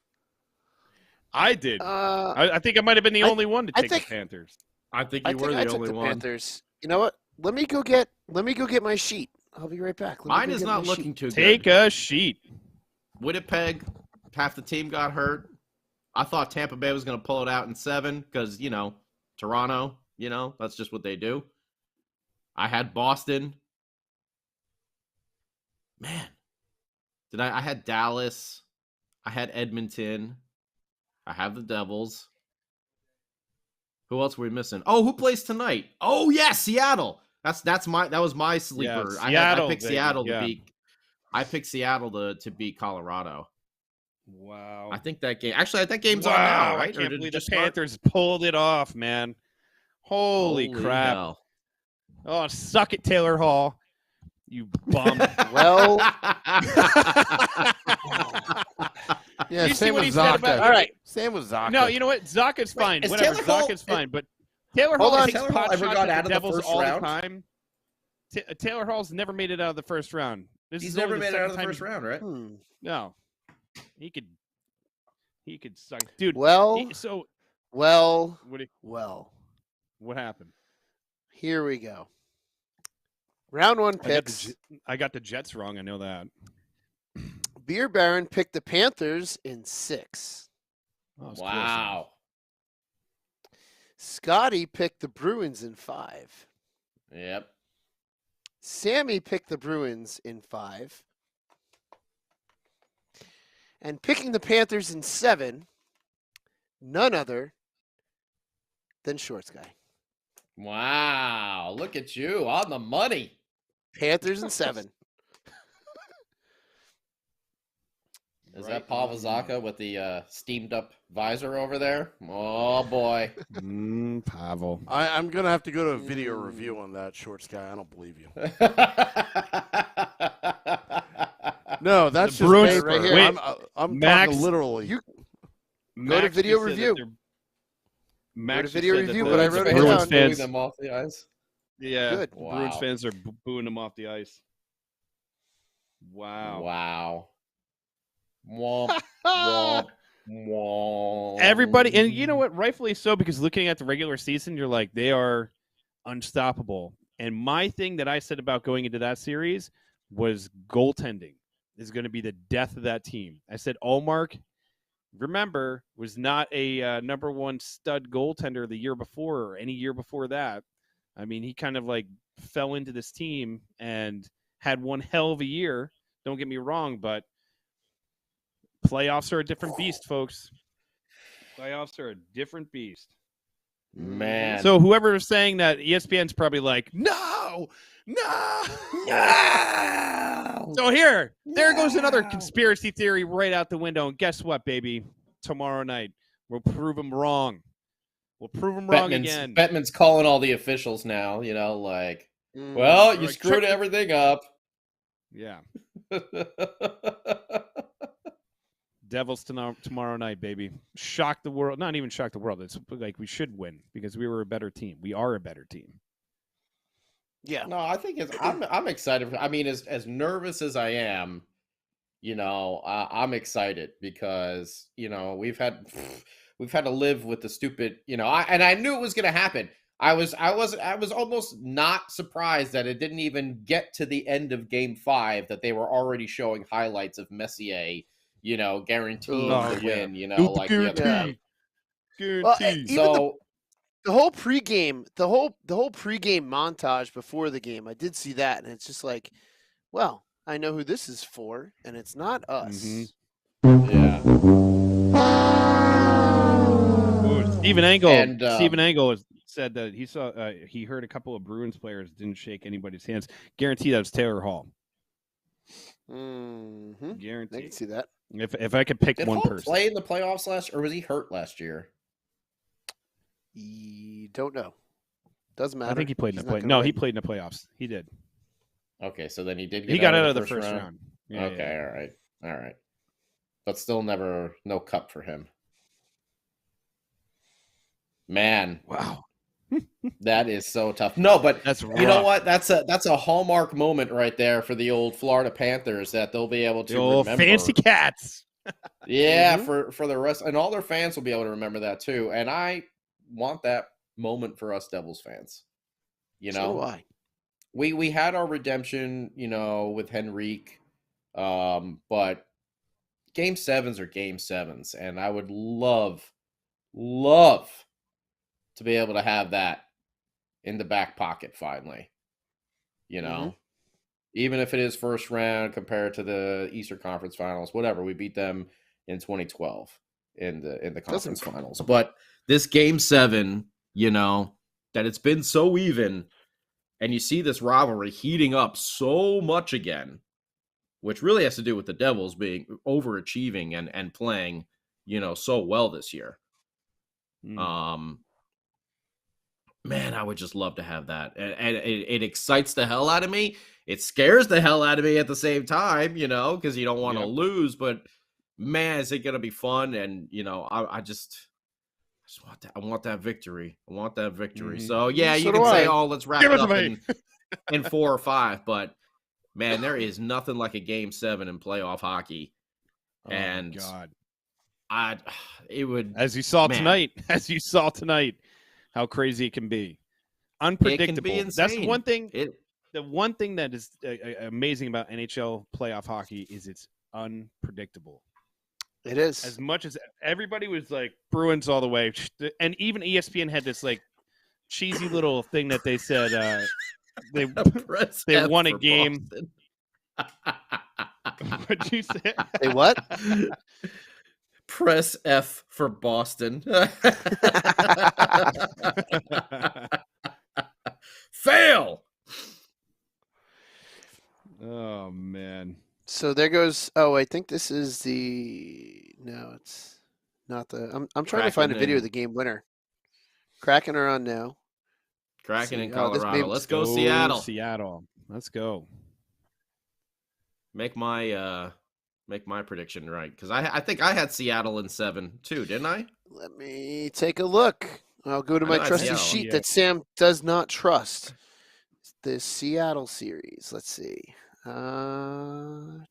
I did. Uh, I think I might have been the I- only one to I take think- the Panthers. I think I you think were I the took only the one. Panthers. You know what? Let me go get my sheet. I'll be right back. Let me Mine go is get not my looking sheet. too Take good. a sheet. Winnipeg, half the team got hurt. I thought Tampa Bay was going to pull it out in 7 because, Toronto, that's just what they do. I had Boston. Man. I had Dallas. I had Edmonton. I have the Devils. Who else were we missing? Oh, who plays tonight? Oh, yeah, Seattle. That was my sleeper. I Seattle, picked baby, Seattle yeah. to beat. I picked Seattle to beat Colorado. Wow. I think that game. Actually, that game's on now, Wow, right? I Or can't did it believe the just start? Panthers pulled it off, man. Holy crap. hell. Oh, suck it, Taylor Hall. You bum. Well, Yeah, You see same what with he said about- Zaka. all right. Same with Zaka. No, you know what? Zaka's fine. is Whatever. Taylor Hall- Zaka's fine. But Taylor Hold Hall on. takes Taylor pot Hall ever shots got at out the of the Devils first all round? the time. Taylor Hall's never made it out of the first round. This He's is only never made it out of the second first time round, right? No. He could suck. Dude, Well, so well. what happened? Here we go. Round 1 picks. I got the Jets wrong. I know that. Beer Baron picked the Panthers in 6. Oh, it's Wow. Scotty picked the Bruins in 5. Yep. Sammy picked the Bruins in 5. And picking the Panthers in 7, none other than Shorts Guy. Wow. Look at you on the money. Panthers in 7. Is that Paul Vazaka with the steamed up visor over there? Oh, boy. Pavel. I'm gonna have to go to a video review on that, Shorts guy. I don't believe you. No, that's The just Bruins- paper. right here. Wait, I'm Max- talking literally. You- Max to video just said that review. they're- Max just video said that review, the but I wrote it Bruins down. fans, them off the ice. yeah, Good. the Bruins Wow. fans are booing them off the ice. Wow. Wow. Womp, womp, womp. Everybody, and you know what? Rightfully so, because looking at the regular season, you're like, they are unstoppable. And my thing that I said about going into that series was goaltending is going to be the death of that team. I said, Allmark, remember, was not a number 1 stud goaltender the year before or any year before that. I mean, he kind of like fell into this team and had one hell of a year. Don't get me wrong, but playoffs are a different beast, folks. Playoffs are a different beast. Man. So whoever is saying that, ESPN's probably like, no. So there goes another conspiracy theory right out the window. And guess what, baby? Tomorrow night, we'll prove them wrong. We'll prove them wrong again. Bettman's calling all the officials now, like, Mm. well, you Like, screwed everything up. Yeah. Devils tomorrow night, baby. Shock the world. Not even shock the world. It's like we should win because we were a better team. We are a better team. Yeah. No, I think I'm excited. I mean, as nervous as I am, I'm excited because we've had to live with the stupid, and I knew it was going to happen. I was almost not surprised that it didn't even get to the end of Game 5 that they were already showing highlights of Messier, guaranteeing the win. Like the other night. Guaranteed. Well, the whole pregame, the whole pregame montage before the game, I did see that, and it's just like, well, I know who this is for, and it's not us. Yeah. Stephen Engel. And, Stephen Engel said that he heard a couple of Bruins players didn't shake anybody's hands. Guarantee that was Taylor Hall. Mm-hmm. Guarantee. I can see that. If I could pick Did one Hall person. play in the playoffs or was he hurt last year? You don't know. Doesn't matter. I think he played in He's the not play. gonna No, win. he played in the playoffs. He did. Okay, so then he did. He got out of the first round. Yeah, okay, all right. But still, no cup for him. Man, Wow, that is so tough. No, but that's you know what? That's a hallmark moment right there for the old Florida Panthers that they'll be able to remember. Fancy cats. Yeah, Mhm. for the rest, and all their fans will be able to remember that too. And I want that moment for us Devils fans. So do I. We had our redemption, with Henrique, but Game 7s are Game 7s, and I would love to be able to have that in the back pocket finally. Even if it is first round compared to the Eastern Conference Finals, whatever, we beat them in 2012 in the conference finals. But this Game 7, that it's been so even. And you see this rivalry heating up so much again, which really has to do with the Devils being overachieving and playing, so well this year. Man, I would just love to have that. And it excites the hell out of me. It scares the hell out of me at the same time, because you don't want to lose. But, man, is it going to be fun? And, I just want that. I want that victory. So, yeah, So you do can say, I. let's wrap it up in 4 or 5. But, man, there is nothing like a Game 7 in playoff hockey. And God. It would, as you saw tonight, how crazy it can be. Unpredictable. It can be insane. That's one thing. The one thing that is amazing about NHL playoff hockey is it's unpredictable. It is. As much as everybody was like Bruins all the way, and even ESPN had this like cheesy little thing that they said they won a game. What'd you say? They what? Press F for Boston. Fail. Oh man. So there goes. Oh, I think this is the. No, it's not the. I'm trying to find a video of the game winner. Kraken are on now. Kraken in Colorado. Let's go Seattle. Seattle. Let's go. Make my prediction right, because I think I had Seattle in 7 too, didn't I? Let me take a look. I'll go to my trusty sheet that Sam does not trust. The Seattle series. Let's see. Avs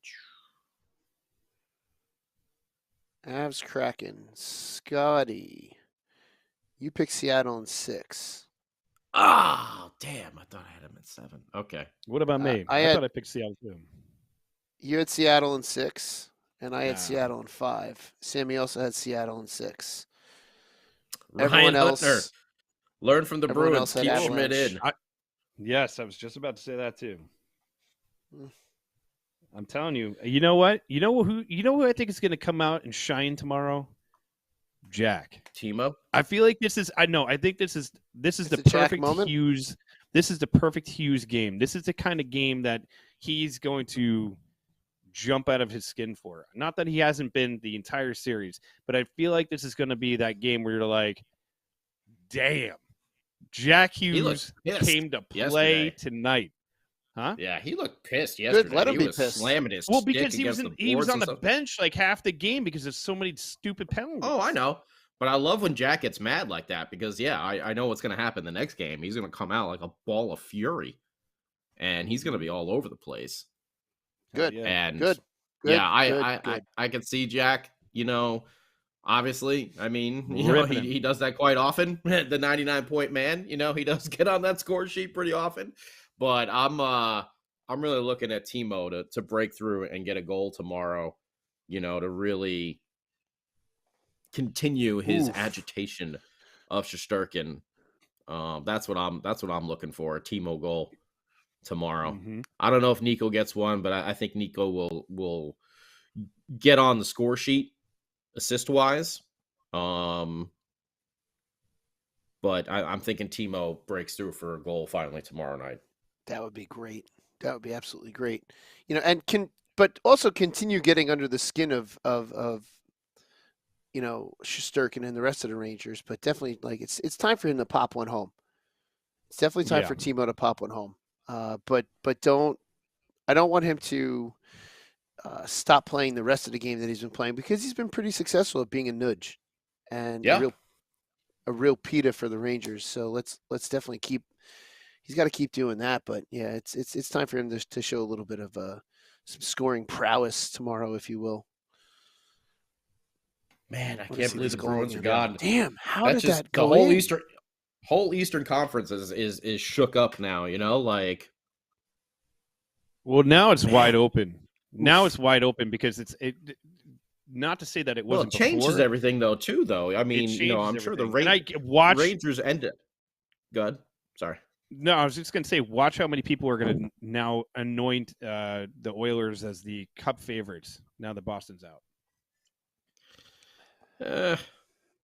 Kraken. Scotty. You picked Seattle in 6. Oh, damn. I thought I had him in 7. Okay. What about me? I thought I picked Seattle too. You had Seattle in 6, and I had Seattle in 5. Sammy also had Seattle in 6. Everyone else learn from the Bruins. Keep Schmidt in. Yes, I was just about to say that too. Mm. I'm telling you. You know what? You know who I think is going to come out and shine tomorrow? Jack. Timo. I feel like this is. I know. I think this is It's the a Jack perfect moment? Hughes. This is the perfect Hughes game. This is the kind of game that he's going to jump out of his skin for. Not that he hasn't been the entire series, but I feel like this is going to be that game where you're like, damn, Jack Hughes pissed came to play yesterday. tonight. Huh? Yeah, he looked pissed yesterday. let him he be was pissed. slamming his Well, stick because he was against the he was boards on and the stuff. bench like half the game because of so many stupid penalties. Oh, I know. But I love when Jack gets mad like that because, yeah, I know what's going to happen the next game. He's going to come out like a ball of fury, and he's going to be all over the place. Good. Yeah. And Good. yeah, Good. I can see Jack, obviously, I mean, Ripping him. he does that quite often. The 99-point man, he does get on that score sheet pretty often. But I'm really looking at Timo to break through and get a goal tomorrow, to really continue his agitation of Shesterkin. That's what I'm looking for, a Timo goal tomorrow. Mm-hmm. I don't know if Nico gets one, but I think Nico will get on the score sheet assist wise. But I'm thinking Timo breaks through for a goal finally tomorrow night. That would be great. That would be absolutely great. But also continue getting under the skin of Shesterkin and the rest of the Rangers. But definitely, like it's time for him to pop one home. It's definitely time for Timo to pop one home. But I don't want him to stop playing the rest of the game that he's been playing because he's been pretty successful at being a nudge and a real PETA for the Rangers. So let's definitely keep. He's got to keep doing that. But yeah, it's time for him to show a little bit of some scoring prowess tomorrow, if you will. Man, I can't believe the Bruins are gone. Damn, how did that go? The whole Eastern Conference is shook up now. Well, now it's wide open. Now it's wide open because it's not to say that it wasn't. Well, it changes before. everything though. I mean, I'm sure the Rangers ended. Good. Sorry. No, I was just going to say, watch how many people are going to now anoint the Oilers as the Cup favorites now that Boston's out.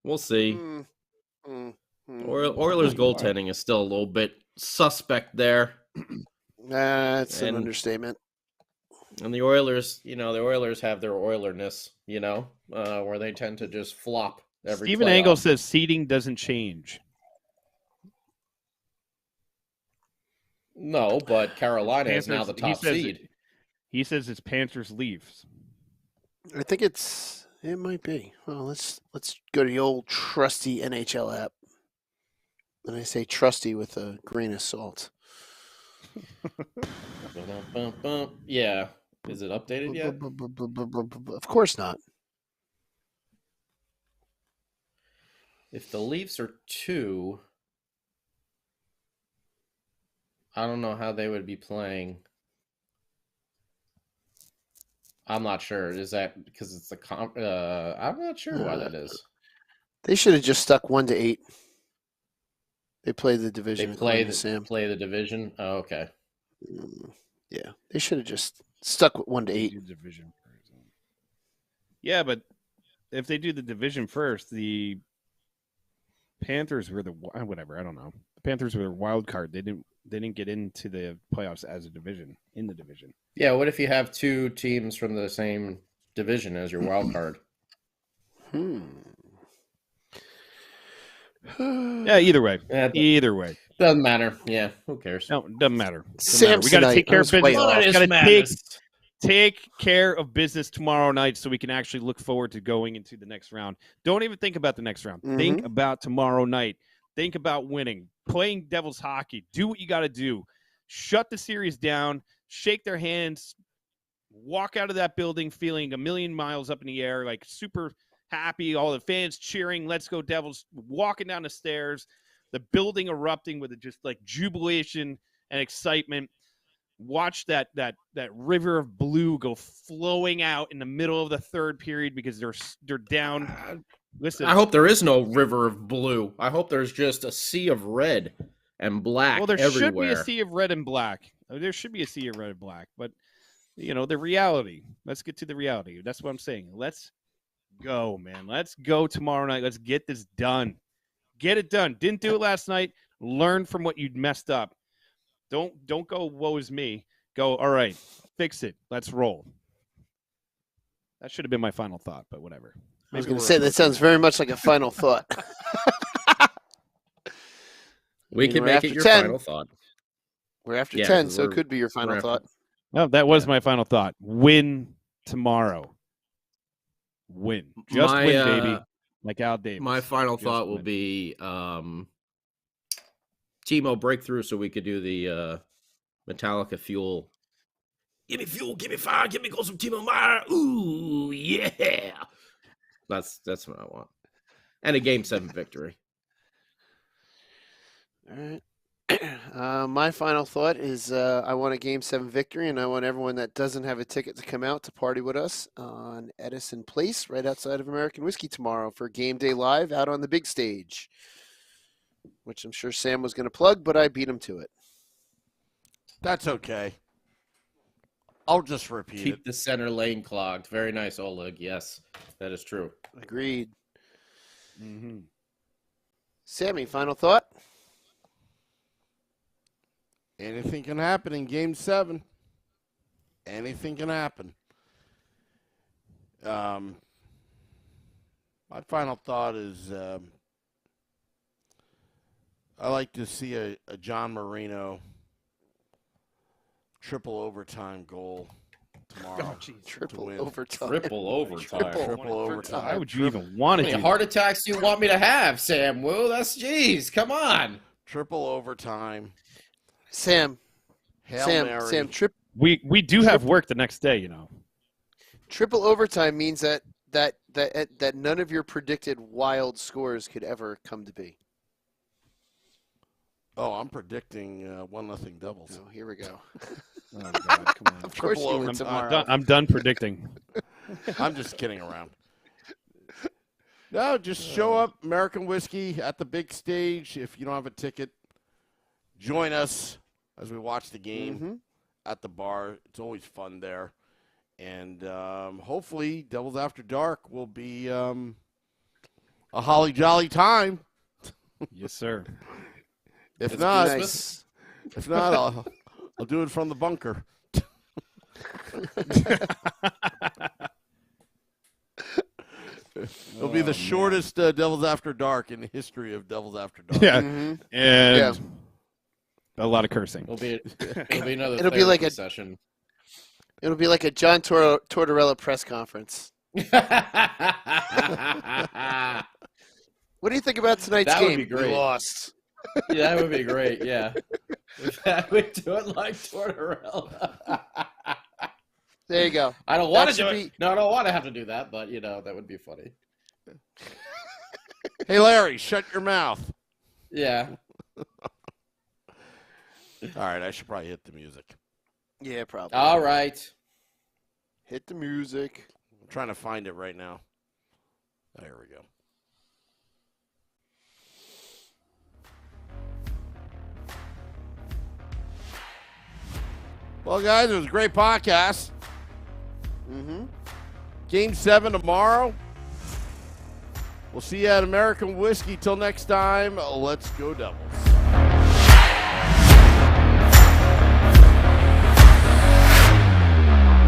We'll see. Oilers goaltending is still a little bit suspect there. That's an understatement. And the Oilers, have their Oilerness, where they tend to just flop every Stephen playoff. Angle says seeding doesn't change. No, but Carolina is now the top seed. He says it's Panthers Leafs. I think it might be. Well, let's go to the old trusty NHL app. And I say trusty with a grain of salt. Yeah. Is it updated yet? Of course not. If the Leafs are 2, I don't know how they would be playing. I'm not sure. Is that because it's the I'm not sure why that is. They should have just stuck 1 to 8. They play the division. They play the division. Oh, okay. Yeah, they should have just stuck with 1 to 8. Division. Yeah, but if they do the division first, the Panthers were the whatever. I don't know. The Panthers were their wild card. They didn't get into the playoffs as a division in the division. Yeah, what if you have 2 teams from the same division as your wild card? Yeah, either way. Either way. Doesn't matter. Yeah, who cares? No, it doesn't matter. Samsonite. We got to take care of business. Take care of business tomorrow night so we can actually look forward to going into the next round. Don't even think about the next round. Mm-hmm. Think about tomorrow night. Think about winning, playing Devils hockey. Do what you got to do. Shut the series down, shake their hands, walk out of that building feeling a million miles up in the air, like super happy, all the fans cheering, let's go Devils, walking down the stairs, the building erupting with just like jubilation and excitement. Watch that river of blue go flowing out in the middle of the third period because they're down. Listen, I hope there is no river of blue. I hope there's just a sea of red and black Well, there everywhere. should be a sea of red and black. There should be a sea of red and black, but the reality. Let's get to the reality. That's what I'm saying. Let's go, man. Let's go tomorrow night. Let's get this done. Get it done. Didn't do it last night. Learn from what you'd messed up. Don't go, woe is me. Go, all right, fix it. Let's roll. That should have been my final thought, but whatever. I was going to say, that sounds very much like a final thought. We can make it your 10. final thought. We're after Yeah, 10, so it could be your final after- thought. No, that was my final thought. Win tomorrow. Win. Just My, win, baby. Like Al Davis. My final Just thought will win. be Timo breakthrough so we could do the Metallica Fuel. Give me fuel, give me fire, give me goals from Timo Meyer. Ooh, yeah. That's what I want. And a Game 7 victory. All right. My final thought is I want a Game 7 victory, and I want everyone that doesn't have a ticket to come out to party with us on Edison Place right outside of American Whiskey tomorrow for Game Day Live out on the big stage, which I'm sure Sam was going to plug, but I beat him to it. That's okay. I'll just repeat it. Keep the center lane clogged. Very nice, Oleg. Yes, that is true. Agreed. Mm-hmm. Sammy, final thought? Anything can happen in Game 7. Anything can happen. My final thought is I like to see a John Marino triple overtime goal tomorrow. Triple win. overtime. Triple overtime. Triple overtime. Why would you even want How to many do heart attacks do you want me to have, Sam? Will that's jeez. Come on. Triple overtime. Sam, Hail Mary. Sam, We do have work the next day, triple overtime means that none of your predicted wild scores could ever come to be. Oh, I'm predicting 1-0 Devils. Oh, here we go. Oh, God, come on. Of course Triple you win overtime. tomorrow. I'm done predicting. I'm just kidding around. No, just show up, American Whiskey at the big stage. If you don't have a ticket, join us as we watch the game at the bar. It's always fun there. And hopefully Devils After Dark will be a holly jolly time. Yes, sir. If It's not, Christmas. if not, I'll do it from the bunker. It'll be the shortest Devils After Dark in the history of Devils After Dark. Yeah. Mhm. And a lot of cursing. It'll be another It'll be like therapy a- session. It'll be like a John Tortorella press conference. What do you think about tonight's That would game? be great. We lost. Yeah, that would be great. Yeah. We do it like Tortorella. There you go. I don't want That to do should it. No, I don't want to have to do that, but that would be funny. Hey, Larry, shut your mouth. Yeah. All right, I should probably hit the music. Yeah, probably. All right. Hit the music. I'm trying to find it right now. There we go. Well, guys, it was a great podcast. Mm-hmm. Game 7 tomorrow. We'll see you at American Whiskey. Till next time, let's go Devils.